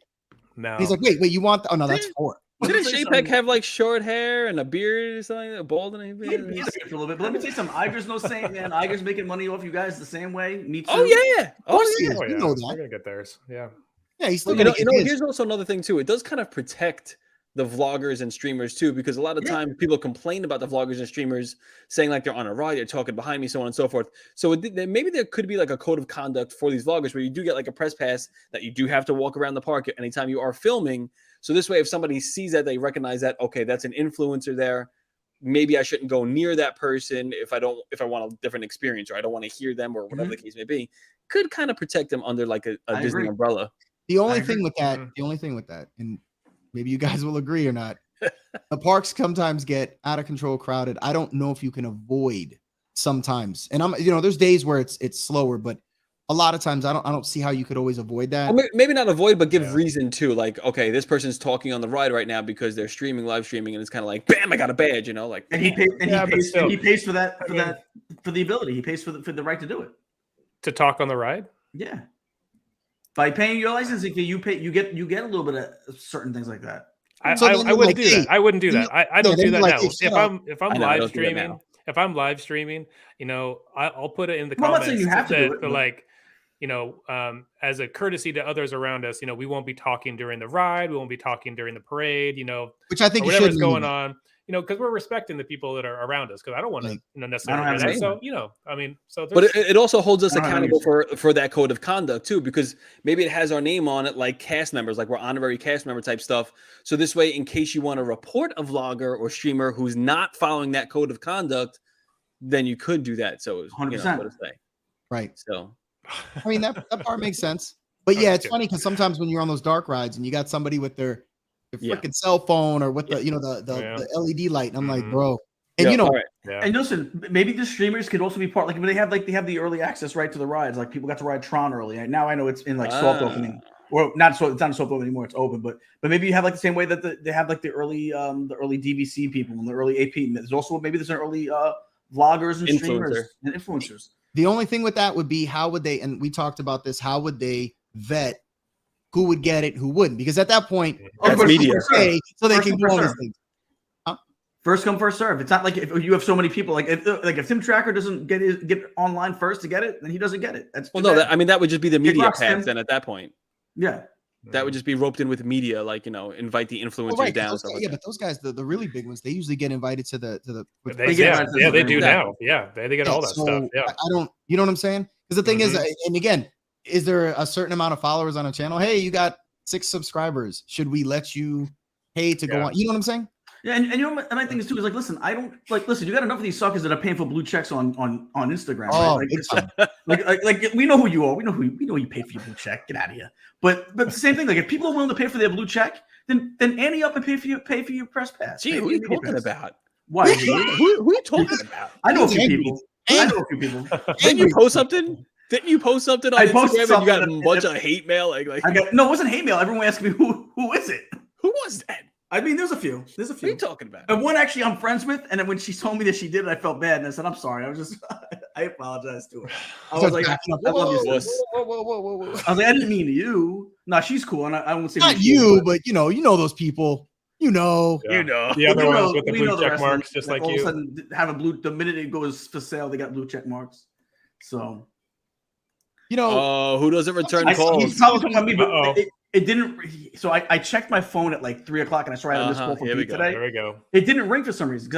No. He's like, wait, you want? Oh no, that's 4. Didn't Chapek have like short hair and a beard or something, a bald and anything? He's for a little bit, but let me tell you something. Iger's no saint, man. Iger's making money off you guys the same way. Me too. Oh yeah. You know that. They're gonna get theirs. Yeah. Yeah, he's still here's also another thing too. It does kind of protect the vloggers and streamers too, because a lot of time people complain about the vloggers and streamers saying like they're on a ride, they're talking behind me, so on and so forth. So maybe there could be like a code of conduct for these vloggers where you do get like a press pass that you do have to walk around the park anytime you are filming. So this way, if somebody sees that, they recognize that, okay, that's an influencer there. Maybe I shouldn't go near that person if I want a different experience, or I don't want to hear them, or whatever the case may be. Could kind of protect them under like a Disney umbrella. The only thing with that, and maybe you guys will agree or not, the parks sometimes get out of control, crowded. I don't know if you can avoid sometimes, and there's days where it's slower, but a lot of times I don't see how you could always avoid that. Well, maybe not avoid, but give reason too. Like, okay, this person's talking on the ride right now because they're live streaming, and it's kind of like, bam, I got a badge, like. And he pays for that for the ability. He pays for the right to do it. To talk on the ride. Yeah. By paying your licensing fee, you get a little bit of certain things like that. I wouldn't do that. I wouldn't do that. I don't do that now. If I'm live streaming, I'll put it in the comments. I'm not saying you have to do it, like, as a courtesy to others around us, we won't be talking during the ride. We won't be talking during the parade, which I think whatever's going on. because we're respecting the people that are around us. Because I don't want to necessarily I don't that. So I mean, so but it also holds us accountable for that code of conduct too, because maybe it has our name on it, like cast members, like we're honorary cast member type stuff. So this way, in case you want to report a vlogger or streamer who's not following that code of conduct, then you could do that. So 100%. What to say. Right. So, I mean, that part makes sense. But yeah, it's funny because sometimes when you're on those dark rides and you got somebody with their freaking cell phone or with the the LED light, and I'm like, bro, and and listen, maybe the streamers could also be part. Like, they have the early access right to the rides. Like, people got to ride Tron early. Now I know it's in like soft opening, or not. So it's not soft opening anymore. It's open, but maybe you have like the same way that they have like the early DVC people and the early AP. And there's also maybe there's an early vloggers and streamers and influencers. The only thing with that would be how would they? And we talked about this. How would they vet who would get it, who wouldn't? Because at that point, that's media. So they can do all these things. First come, first serve. It's not like if you have so many people. Like if Tim Tracker doesn't get online first to get it, then he doesn't get it. That's that would just be the media path. Then at that point, that would just be roped in with media, like invite the influencers down. But those guys, the really big ones, they usually get invited to the. They do now. Yeah, they get all that stuff. Yeah, I don't. You know what I'm saying? Because the thing is, and again, is there a certain amount of followers on a channel? Hey, you got 6 subscribers. Should we let you pay to go on? You know what I'm saying? Yeah, and my thing is too is like, listen, I don't listen. You got enough of these suckers that are paying for blue checks on Instagram. Oh, right? like we know who you are. We know you pay for your blue check. Get out of here. But the same thing. Like, if people are willing to pay for their blue check, then ante up and pay for your press pass. Gee, who are you talking about? Why? who are you talking about? I know a few people. Didn't you post something? Didn't you post something on Instagram and you got a bunch of hate mail? Like no, it wasn't hate mail. Everyone asked me who is it? Who was that? I mean, there's a few. What are you talking about? And one actually I'm friends with, and then when she told me that she did it, I felt bad, and I said, I'm sorry. I apologize to her. I was like, I love you. Whoa. I was like, I didn't mean to you. No, she cool, and I won't say not you, but you know those people. The other ones with the blue check marks, just like you. All of a sudden, have a blue. The minute it goes for sale, they got blue check marks. So, who doesn't return calls? He's probably talking about me, but it didn't. So I checked my phone at like 3:00, and I saw I had this call from Pete today. There we go. It didn't ring for some reason.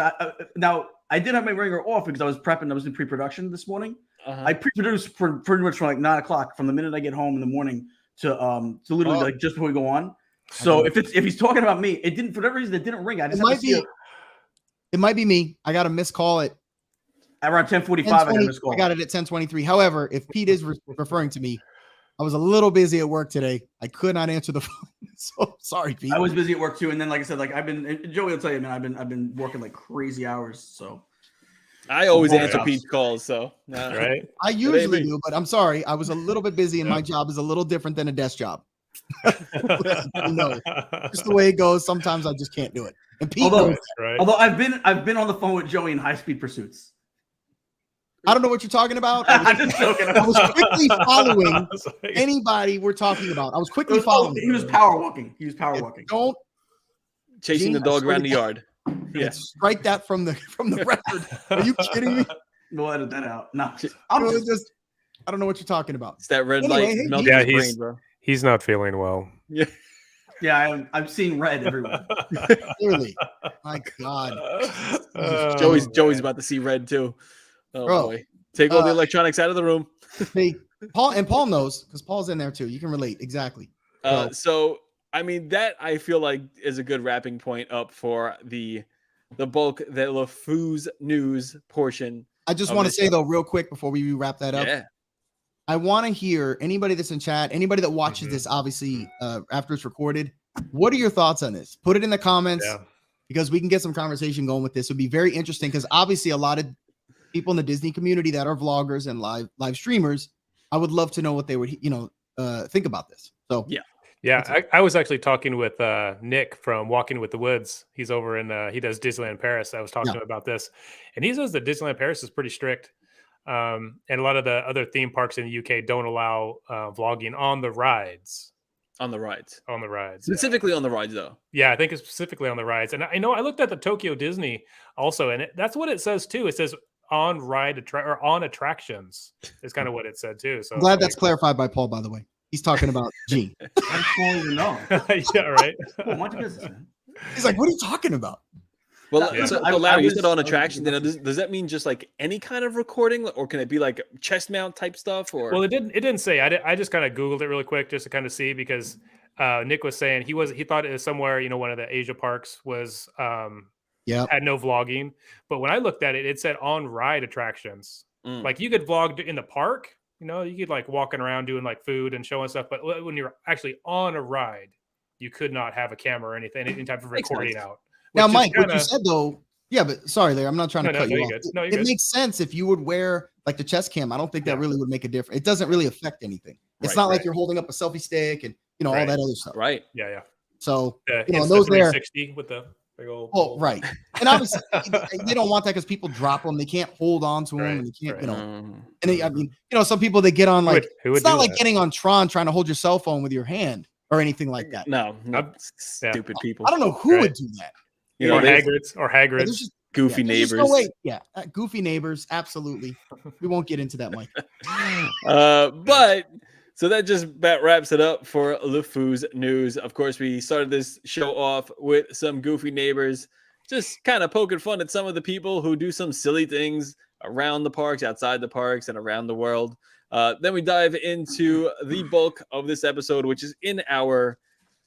Now I did have my ringer off because I was prepping. I was in pre-production this morning. I pre-produced pretty much from like 9:00 from the minute I get home in the morning to literally like just before we go on. So if he's talking about me, it didn't, for whatever reason, it didn't ring. I just it might be me. I got a missed call at around 10:45. I got a missed call. I got it at 10:23. However, if Pete is referring to me, I was a little busy at work today. I could not answer the phone. So sorry, Pete. I was busy at work too, and then like I said, like Joey will tell you, man, I've been working like crazy hours. So I always answer Pete's calls. So right, I usually do, but I'm sorry, I was a little bit busy, and my job is a little different than a desk job. No, just the way it goes. Sometimes I just can't do it. And Pete although I've been on the phone with Joey in high speed pursuits. I don't know what you're talking about. I'm just joking. I was quickly following anybody we're talking about. I was quickly following. He was power walking. Don't chasing the dog around the yard. Yeah, strike that from the record. Are you kidding me? We'll edit that out. No, I don't know what you're talking about. It's that red light melting his brain, bro. He's not feeling well. Yeah, I'm seeing red everywhere. Clearly, my God. Joey's about to see red too. Oh boy! Take all the electronics out of the room. Hey, Paul knows because Paul's in there too. You can relate exactly. So I mean that I feel like is a good wrapping point up for the bulk, the LeFou's news portion. I just want to say though, real quick before we wrap that up. Yeah. I want to hear anybody that's in chat, anybody that watches this, obviously after it's recorded. What are your thoughts on this? Put it in the comments because we can get some conversation going with this. It would be very interesting because obviously a lot of people in the Disney community that are vloggers and live streamers, I would love to know what they would, think about this. So I was actually talking with Nick from Walking with the Woods. He's over in he does Disneyland Paris. I was talking to him about this, and he says that Disneyland Paris is pretty strict, and a lot of the other theme parks in the UK don't allow vlogging on the rides. Specifically on the rides, though. Yeah, I think it's specifically on the rides. And I know I looked at the Tokyo Disney also, and that's what it says too. It says on ride or on attractions is kind of what it said too. So I'm glad that's clarified by Paul, by the way. He's talking about Gene. I don't even know. Yeah, right. Well, mind your business, man. He's like, what are you talking about? Well, so Larry, you said on attraction. Does that mean just like any kind of recording, or can it be like chest mount type stuff? Or well, it didn't say. I just kind of Googled it really quick just to kind of see, because Nick was saying he thought it was somewhere, one of the Asia parks was had no vlogging, but when I looked at it, it said on ride attractions. Like you could vlog in the park, you could like walking around doing like food and showing stuff, but when you're actually on a ride, you could not have a camera or anything, any type of recording out. Now, Mike, what you said though, yeah, but sorry there, I'm not trying to cut you off. It makes sense if you would wear like the chest cam. I don't think that really would make a difference. It doesn't really affect anything. It's not like you're holding up a selfie stick and all that other stuff. Right. Yeah. So those 360 with the big old. Oh, right. And obviously they don't want that because people drop them. They can't hold on to them, and they can't, And some people, they get on like it's not like getting on Tron trying to hold your cell phone with your hand or anything like that. No, stupid people. I don't know who would do that. Or Hagrid's. Goofy neighbors. No way. Yeah, goofy neighbors. Absolutely. We won't get into that, Mike. But so that just about wraps it up for LeFou's news. Of course, we started this show off with some goofy neighbors, just kind of poking fun at some of the people who do some silly things around the parks, outside the parks, and around the world. Then we dive into the bulk of this episode, which is in our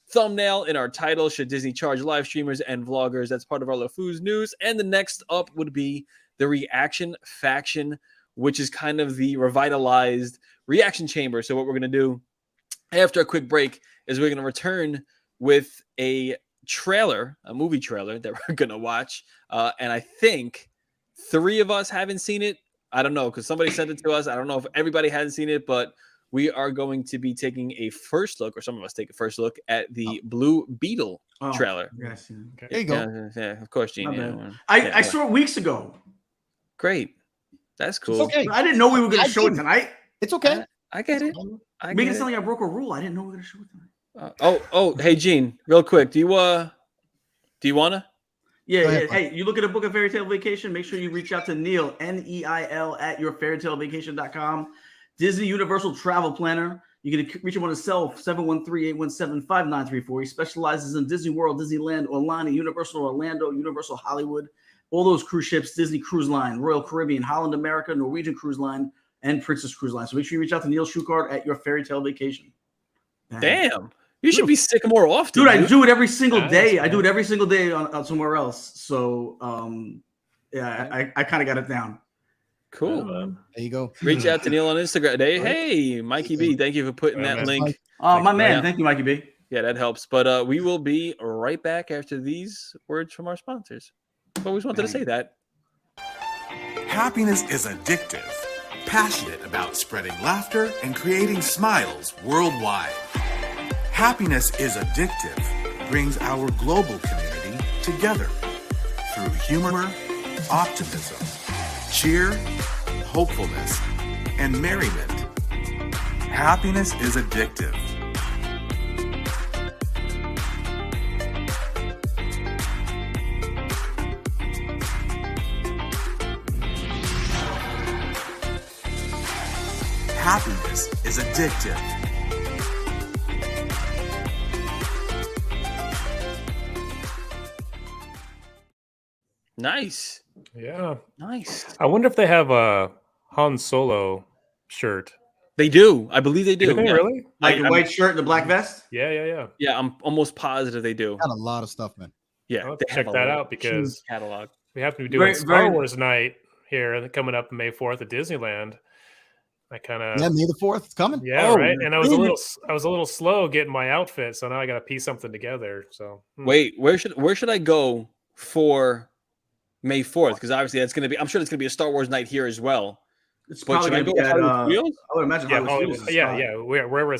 thumbnail, in our title, should Disney charge live streamers and vloggers? That's part of our LeFou's news. And the next up would be the reaction faction, which is kind of the revitalized reaction chamber. So what we're going to do after a quick break is we're going to return with a movie trailer that we're going to watch. And I think 3 of us haven't seen it. I don't know, because somebody sent it to us. I don't know if everybody hasn't seen it, but we are going to be taking a first look, or some of us take a first look at the Blue Beetle trailer. Yes. Okay. There you go. Yeah, of course, Gene. I saw it weeks ago. Great. That's cool. Okay. I didn't know we were going to show it tonight. It's okay. I get it. Make it sound like I broke a rule. I didn't know we were going to show it tonight. Hey, Gene, real quick. Do you want to? Yeah. Hey, you look at a book of Fairy Tale Vacation, make sure you reach out to Neil, Neil, at yourfairytalevacation.com. Disney Universal Travel Planner. You can reach him on his cell, 713-817-5934. He specializes in Disney World, Disneyland, Orlando, Universal Orlando, Universal Hollywood, all those cruise ships, Disney Cruise Line, Royal Caribbean, Holland America, Norwegian Cruise Line, and Princess Cruise Line. So make sure you reach out to Neil Shukard at Your Fairy Tale Vacation. Damn. You should be sick more often. Dude, I do it every single day. I do it every single day on somewhere else. So, I kind of got it down. Cool. There you go. Reach out to Neil on Instagram. Hey, Mikey B, thank you for putting that link. My man. Thank you, Mikey B. Yeah, that helps. But we will be right back after these words from our sponsors. I always wanted to say that. Happiness is addictive. Passionate about spreading laughter and creating smiles worldwide. Happiness is addictive. Brings our global community together through humor, optimism, cheer, hopefulness, and merriment. Happiness is addictive. Happiness is addictive. Nice. Yeah. Nice. I wonder if they have a Han Solo shirt. They do. I believe they do. Do they really? Like the white shirt and the black vest? Yeah. Yeah, I'm almost positive they do. Got a lot of stuff, man. Yeah. I'll have to check that out because catalog. We have to be doing Star Wars night here coming up May 4th at Disneyland. I kind of May the 4th is coming. Yeah, right. And I was a little slow getting my outfit, so now I got to piece something together. So wait, where should I go for May 4th? Because obviously that's going to be. I'm sure it's going to be a Star Wars night here as well. It's probably going to be at. I would imagine. Yeah. Wherever.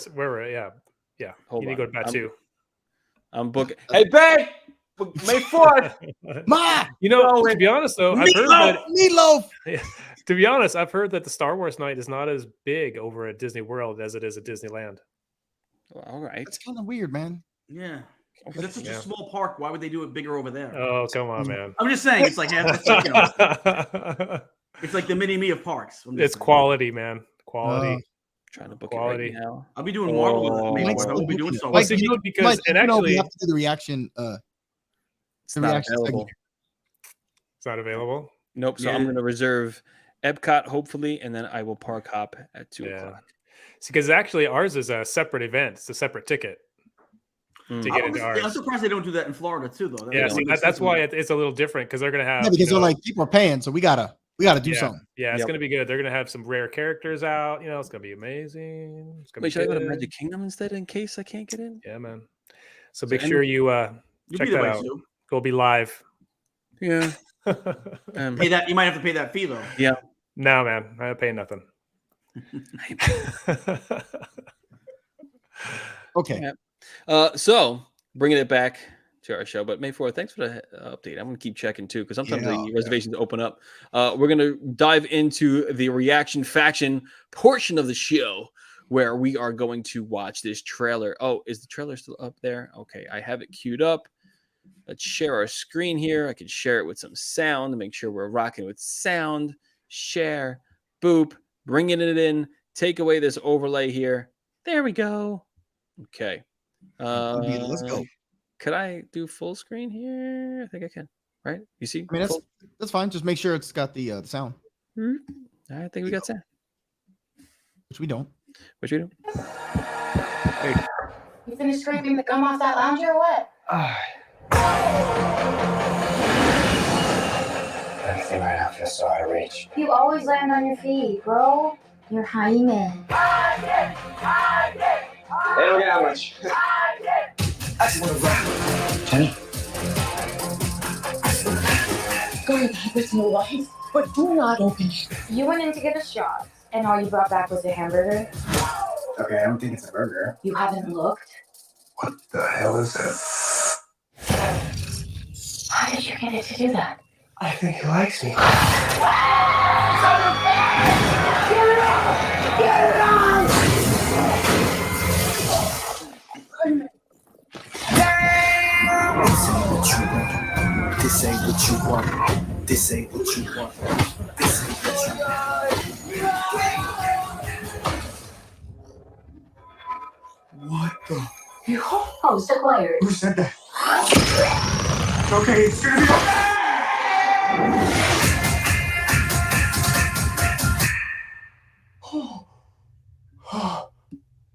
Yeah. Hold you need to go to that too. I'm booking. Hey, babe. May 4th. Ma! To be honest, though, I've heard that Meatloaf. To be honest, I've heard that the Star Wars night is not as big over at Disney World as it is at Disneyland. Well, all right. It's kind of weird, man. Yeah. Because it's such a small park. Why would they do it bigger over there? Oh, come on, man. I'm just saying. It's like it's like the mini-me of parks. It's quality, man. Quality. Trying to book quality. it right now. I'll be doing Marvel. I won't be doing Star Wars. Wars. Because and actually, we have to do the reaction. It's not available. not available. Nope. So I'm going to reserve Epcot, hopefully, and then I will park hop at 2 o'clock. See, because actually ours is a separate event. It's a separate ticket to get into ours. I'm surprised they don't do that in Florida too, though. That's why it's a little different, because they're going to have because they're like, people are paying, so we gotta do something. Yeah, it's going to be good. They're going to have some rare characters out. You know, it's going to be amazing. It's Wait, should I go to Magic Kingdom instead in case I can't get in? Yeah, man. So make sure you check that out. Go be live. Yeah. Pay that. You might have to pay that fee though. Yeah. No, man, I ain't paying nothing. Okay. So bringing it back to our show, but May 4th, thanks for the update. I'm going to keep checking too, because sometimes the reservations open up. We're going to dive into the reaction faction portion of the show, where we are going to watch this trailer. Oh, is the trailer still up there? Okay, I have it queued up. Let's share our screen here. I can share it with some sound to make sure we're rocking with sound. Share, boop, bringing it in. Take away this overlay here. There we go. Okay. Let's go. Could I do full screen here? I think I can. Right? You see? I mean, that's fine. Just make sure it's got the sound. I think we got sound. Which we don't. Hey. You finished scraping the gum off that lounge or what? Everything right now feels so out of reach. You always land on your feet, bro. You're Hyman. They don't get how much. I just want to rap. Jenny? Go ahead with your wife, but do not open it. You went in to get a shot, and all you brought back was a hamburger? Okay, I don't think it's a burger. You haven't looked? What the hell is that? How did you get it to do that? I think he likes me. This ain't what you want. This ain't what you want. This ain't what you want. What the? Your host acquired. Who said that? Okay, it's gonna be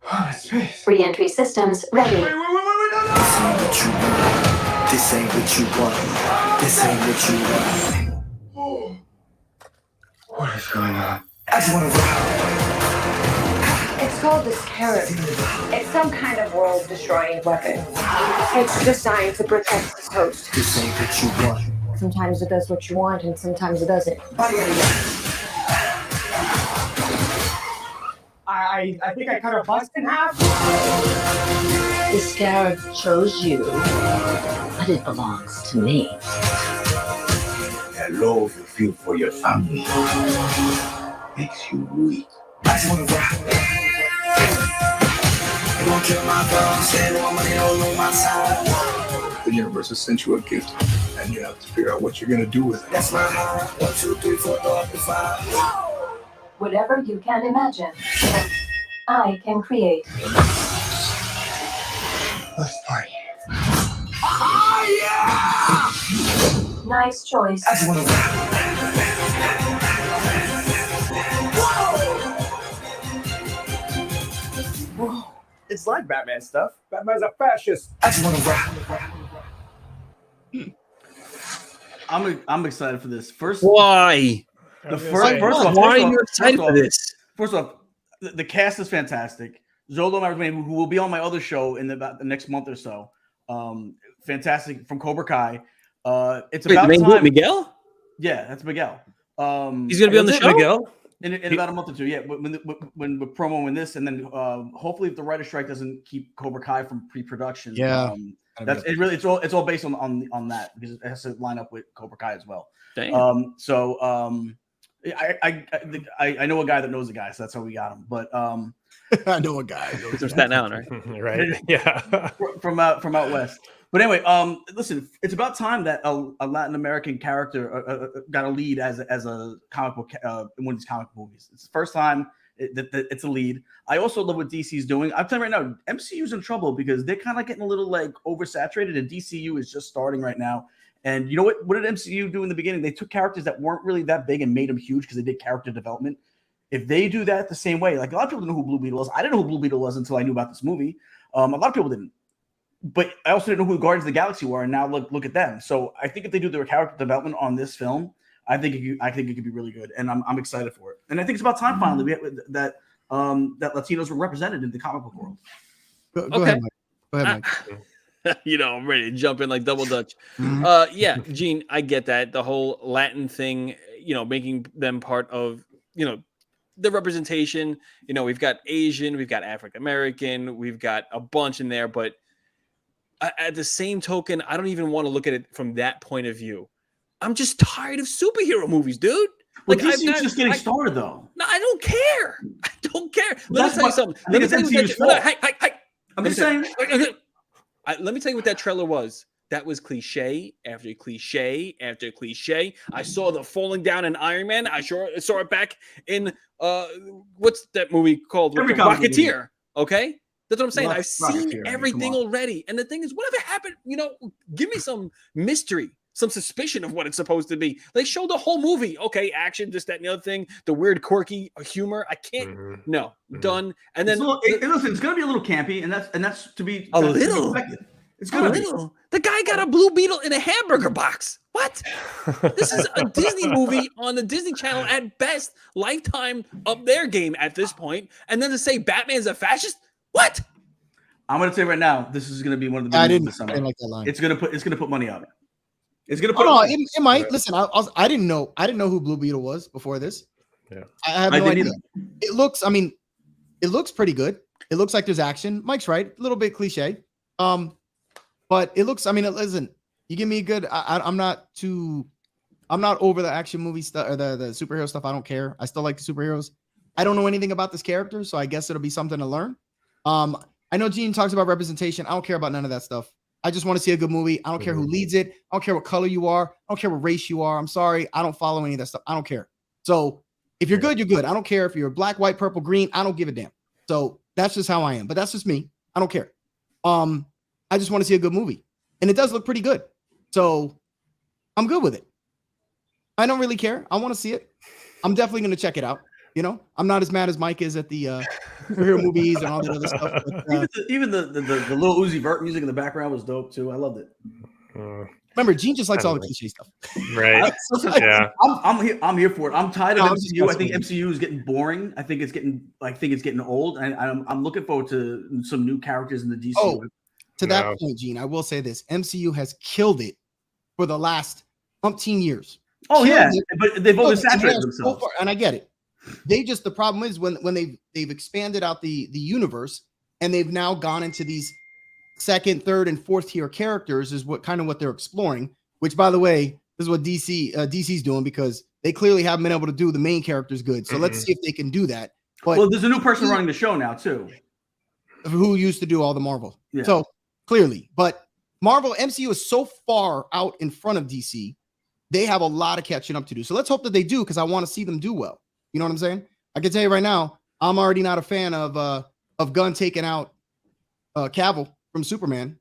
okay! Space. Re-entry systems ready. Wait, no. This ain't what you want. This ain't what you want. What is going on? I just wanna rock. It's called the Scarab. It's some kind of world-destroying weapon. It's designed to protect its host. This ain't what you want. Sometimes it does what you want, and sometimes it doesn't. I think I cut a bust in half. The Scarab chose you, but it belongs to me. That love you feel for your family makes you weak. I just wanna rock. You gon' kill my dog, say no money, don't know my side. The universe has sent you a gift, and you have to figure out what you're gonna do with it. That's my heart. 1, 2, 3, 4, 5. Whatever you can imagine, I can create. Let's party. Yeah! Nice choice. I just wanna rock. Whoa. It's like Batman stuff. Batman's a fascist. I just wanna rock. I'm excited for this. Why? Why are you excited for this? First off, the cast is fantastic. Zolo Marvin, who will be on my other show in about the next month or so. Fantastic from Cobra Kai. It's about time. Miguel? Yeah, that's Miguel. He's gonna be on the show. Miguel? In about a month or two. Yeah, when we're promoing this, and then hopefully if the writer strike doesn't keep Cobra Kai from pre-production. Yeah. That's it. Really, it's all based on that, because it has to line up with Cobra Kai as well. Damn. I know a guy that knows a guy, so that's how we got him. But I know a guy. From Staten Island, right? Right. Yeah. from out west. But anyway, listen, it's about time that a Latin American character got a lead as a comic book in one of these comic movies. It's the first time that it's a lead. I also love what DC's doing. I'm telling you right now, MCU's in trouble because they're kind of getting a little like oversaturated, and DCU is just starting right now. And you know what? What did MCU do in the beginning? They took characters that weren't really that big and made them huge because they did character development. If they do that the same way, like a lot of people didn't know who Blue Beetle was. I didn't know who Blue Beetle was until I knew about this movie. A lot of people didn't. But I also didn't know who Guardians of the Galaxy were, and now look at them. So I think if they do their character development on this film, I think it could be really good, and I'm excited for it. And I think it's about time finally that Latinos were represented in the comic book world. Go ahead, Mike. Go ahead, Mike. I'm ready to jump in like double dutch. Yeah, Gene, I get that. The whole Latin thing, making them part of, the representation. We've got Asian, we've got African American, we've got a bunch in there, but at the same token, I don't even want to look at it from that point of view. I'm just tired of superhero movies, dude. Like, DC's just getting started, though. No, I don't care. I don't care. Let me tell you something. Let me tell you what that trailer was. That was cliche after cliche after cliche. I saw the falling down in Iron Man. I saw it back in what's that movie called? Rocketeer. Okay. That's what I'm saying. I've seen everything already. And the thing is, whatever happened, give me some mystery, some suspicion of what it's supposed to be. They showed the whole movie. Okay, action, this, that, and the other thing. The weird, quirky humor. I can't. No, done. And then listen, it's gonna be a little campy, and that's to be a little. It's gonna be. The guy got a Blue Beetle in a hamburger box. What? This is a Disney movie on the Disney Channel at best. Lifetime up their game at this point. And then to say Batman's a fascist. What? I'm gonna say right now, this is gonna be one of the big movies. I didn't like that line. It's gonna put money out. It's gonna put. It might. Listen, I didn't know who Blue Beetle was before this. Yeah, I have no idea. It looks pretty good. It looks like there's action. Mike's right, a little bit cliche. But it looks. Listen, you give me a good. I'm not over the action movie stuff or the superhero stuff. I don't care. I still like the superheroes. I don't know anything about this character, so I guess it'll be something to learn. I know Gene talks about representation. I don't care about none of that stuff. I just want to see a good movie. I don't care who leads it. I don't care what color you are. I don't care what race you are. I'm sorry. I don't follow any of that stuff. I don't care. So if you're good, you're good. I don't care if you're black, white, purple, green. I don't give a damn. So that's just how I am. But that's just me. I don't care. I just want to see a good movie. And it does look pretty good. So I'm good with it. I don't really care. I want to see it. I'm definitely going to check it out. I'm not as mad as Mike is at the superhero movies and all that other stuff. But, even the little Uzi Vert music in the background was dope too. I loved it. Remember, Gene just likes all the cliche stuff, right? Yeah, I'm here for it. I'm tired of MCU. I think MCU is getting boring. I think it's getting old, and I'm looking forward to some new characters in the DC. Oh, to that point, Gene, I will say this: MCU has killed it for the last umpteen years. Oh but they've oversaturated themselves, so far, and I get it. The problem is when they've expanded out the universe and they've now gone into these second, third, and fourth tier characters is what they're exploring, which by the way, this is what DC's doing because they clearly haven't been able to do the main characters good. So let's see if they can do that. But there's a new person running the show now too. Who used to do all the Marvel. Yeah. So clearly, but MCU is so far out in front of DC, they have a lot of catching up to do. So let's hope that they do because I want to see them do well. You know what I'm saying? I can tell you right now, I'm already not a fan of Gunn taking out Cavill from Superman.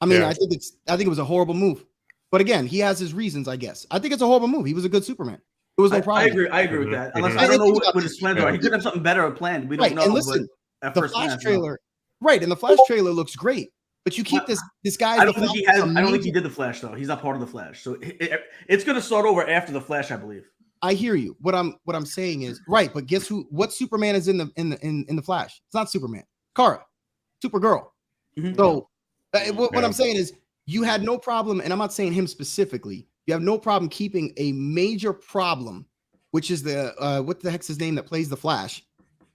I think it was a horrible move. But again, he has his reasons, I guess. I think it's a horrible move. He was a good Superman. It was no problem. I agree with that. Unless I don't know what his plans are. He could have something better planned. We don't know. And listen, the Flash trailer, and the Flash trailer looks great. But you keep this guy. I don't think he did the Flash though. He's not part of the Flash, so it's going to start over after the Flash, I believe. I hear you. What I'm saying is right, but guess who? What Superman is in the Flash? It's not Superman. Kara, Supergirl. So what I'm saying is you had no problem, and I'm not saying him specifically. You have no problem keeping a major problem, which is the what the heck's his name that plays the Flash,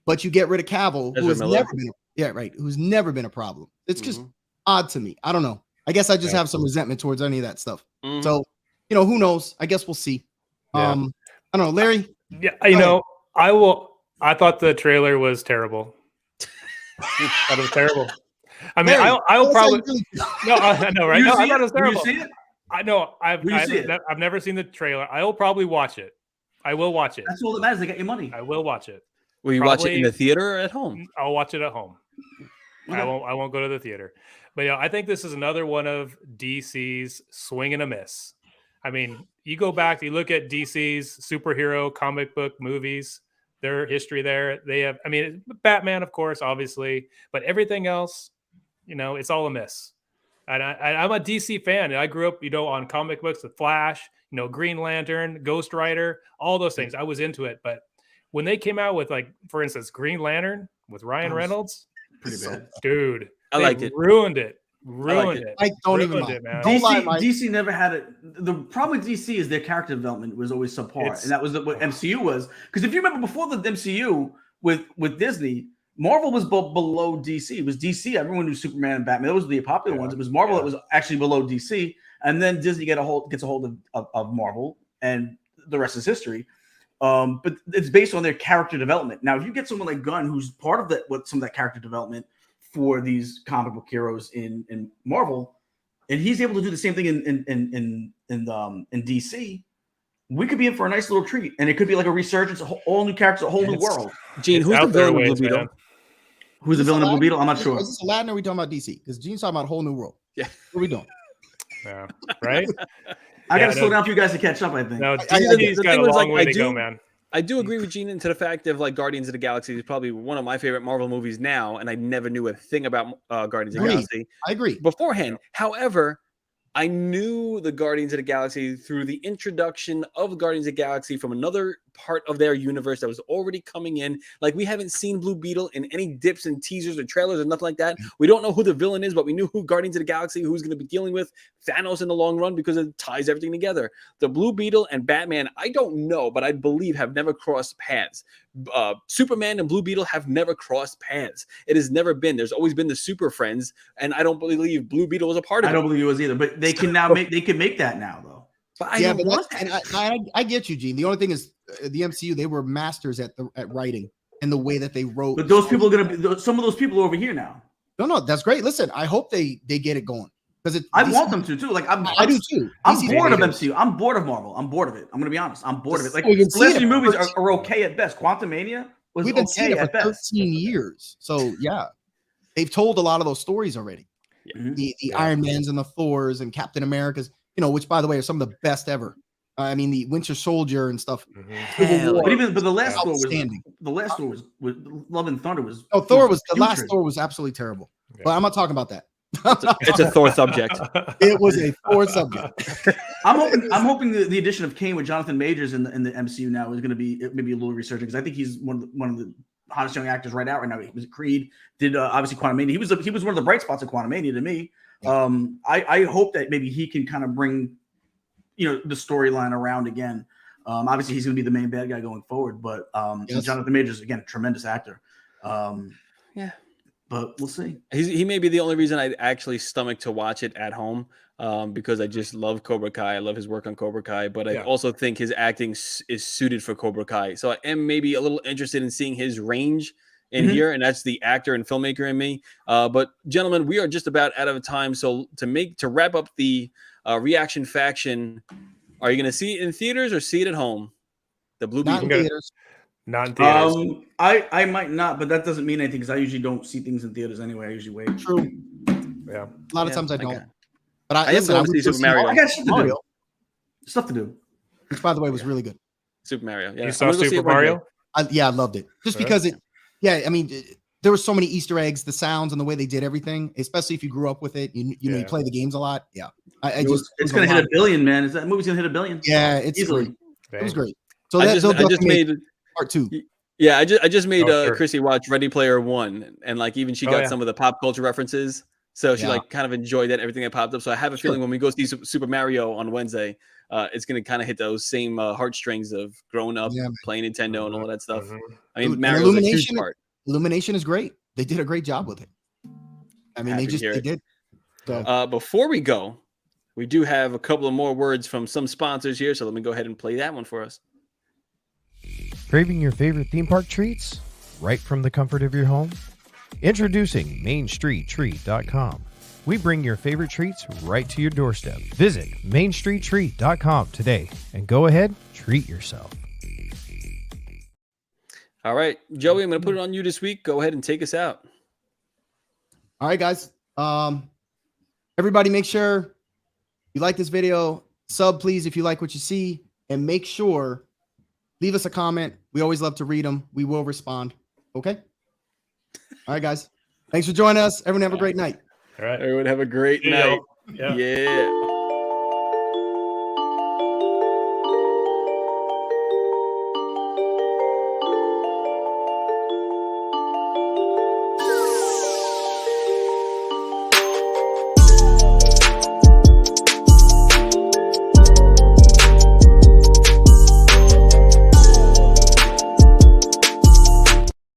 but you get rid of Cavill, who has who's never been a problem. It's just odd to me. I don't know. I guess I just have some resentment towards any of that stuff. So who knows? I guess we'll see. I don't know, Larry. Yeah, I thought the trailer was terrible. That was terrible. I mean, Larry, I'll probably I know, right? I thought it was terrible. You see it? I know. I've never seen the trailer. I will probably watch it. I will watch it. That's all that matters. They got your money. I will watch it. Will you watch it in the theater or at home? I'll watch it at home. Okay. I won't go to the theater. But I think this is another one of DC's swing and a miss. I mean, you go back, you look at DC's superhero comic book movies, their history there. They have, I mean, Batman, of course, obviously, but everything else, it's all a miss. And I'm a DC fan, and I grew up, on comic books, The Flash, Green Lantern, Ghost Rider, all those things. I was into it, but when they came out with, like, for instance, Green Lantern with Ryan Reynolds, pretty bad, dude. I liked it. Ruined it. I don't even mind. it, man. DC never had it. The problem with DC is their character development was always subpar, and that was what MCU was. Because if you remember before the MCU with Disney, Marvel was below DC. It was DC. Everyone knew Superman and Batman. Those were the popular ones. It was Marvel that was actually below DC, and then Disney gets a hold of Marvel, and the rest is history. But it's based on their character development. Now, if you get someone like Gunn, who's part of some of that character development for these comic book heroes in Marvel, and he's able to do the same thing in DC, we could be in for a nice little treat, and it could be like a resurgence, all new characters, a whole new world. Gene, who's the villain of Blue Beetle? Who's the villain of Blue Beetle? I'm not sure. Is this Aladdin or are we talking about DC? Because Gene's talking about a whole new world. Yeah. What are we doing? Yeah. Right? I got to slow down for you guys to catch up, I think. No, DC's got a long way to go, man. I do agree with Gene into the fact of like Guardians of the Galaxy is probably one of my favorite Marvel movies now, and I never knew a thing about Guardians of the Galaxy. I agree. Beforehand. However, I knew the Guardians of the Galaxy through the introduction of Guardians of the Galaxy from another part of their universe that was already coming in. Like, we haven't seen Blue Beetle in any dips and teasers or trailers or nothing like that. We don't know who the villain is, but we knew who Guardians of the Galaxy, who's going to be dealing with Thanos in the long run because it ties everything together. The Blue Beetle and Batman, I don't know, but I believe have never crossed paths. Superman and Blue Beetle have never crossed paths. It has never been. There's always been the Super Friends, and I don't believe Blue Beetle was a part of it. I don't believe it was either, but they can now make that now, though. But I get you, Gene. The only thing is the MCU, they were masters at writing and the way that they wrote. But those people are going to be, some of those people are over here now. No, that's great. Listen, I hope they get it going. Because I want them to too. Like I do too. I'm bored of MCU. I'm bored of Marvel. I'm bored of it. I'm going to be honest. I'm bored of it. Like the last few movies are okay at best. Quantumania was we've been okay seeing it for at best. 13 years. So yeah, they've told a lot of those stories already. Yeah. The Iron Mans and the Thors and Captain Americas, which by the way are some of the best ever. I mean, the Winter Soldier and stuff. Mm-hmm. But the last Thor was Love and Thunder was. Oh, Thor was the last Thor was absolutely terrible. Yeah. But I'm not talking about that. It's a Thor subject. It was a Thor subject. I'm hoping the addition of Kane with Jonathan Majors in the MCU now is going to be maybe a little resurgent because I think he's one of the hottest young actors right now. He was Creed, did obviously Quantumania. He was one of the bright spots of Quantumania to me. I hope that maybe he can kind of bring the storyline around again. Obviously he's going to be the main bad guy going forward, but Jonathan Majors, again, tremendous actor. But we'll see. He may be the only reason I actually stomach to watch it at home because I just love Cobra Kai. I love his work on Cobra Kai, but I also think his acting is suited for Cobra Kai. So I am maybe a little interested in seeing his range in here, and that's the actor and filmmaker in me. But gentlemen, we are just about out of time. So to wrap up the reaction faction, are you going to see it in theaters or see it at home? The Blue Beetle. Not in theaters. I might not, but that doesn't mean anything because I usually don't see things in theaters anyway. I usually wait. True. Yeah. A lot of times I don't. Okay. But I am going to see Super Mario. I got stuff to do. Which, by the way, was really good. Super Mario. Yeah. You saw Super Mario? I loved it. Just because I mean, there were so many Easter eggs, the sounds, and the way they did everything. Especially if you grew up with it, you play the games a lot. Yeah. It's going to hit $1 billion, man. That movie's going to hit $1 billion? Yeah, it's easily. It was great. So I just made part 2. Yeah, I just made Chrissy watch Ready Player One, and like even she got some of the pop culture references, so she like kind of enjoyed everything that popped up. So I have a feeling when we go see Super Mario on Wednesday, it's going to kind of hit those same heartstrings of growing up playing Nintendo and all that stuff. I mean, Mario's a huge part. Illumination is great. They did a great job with it. I mean, they did. So. Before we go, we do have a couple of more words from some sponsors here, so let me go ahead and play that one for us. Craving your favorite theme park treats right from the comfort of your home? Introducing MainStreetTreat.com. We bring your favorite treats right to your doorstep. Visit MainStreetTreat.com today and go ahead, treat yourself. All right, Joey, I'm going to put it on you this week. Go ahead and take us out. All right, guys. Everybody make sure you like this video. Sub, please, if you like what you see. And make sure, leave us a comment. We always love to read them. We will respond. Okay? All right, guys. Thanks for joining us. Everyone have a great night. All right. Everyone have a great night. Yeah. Yeah.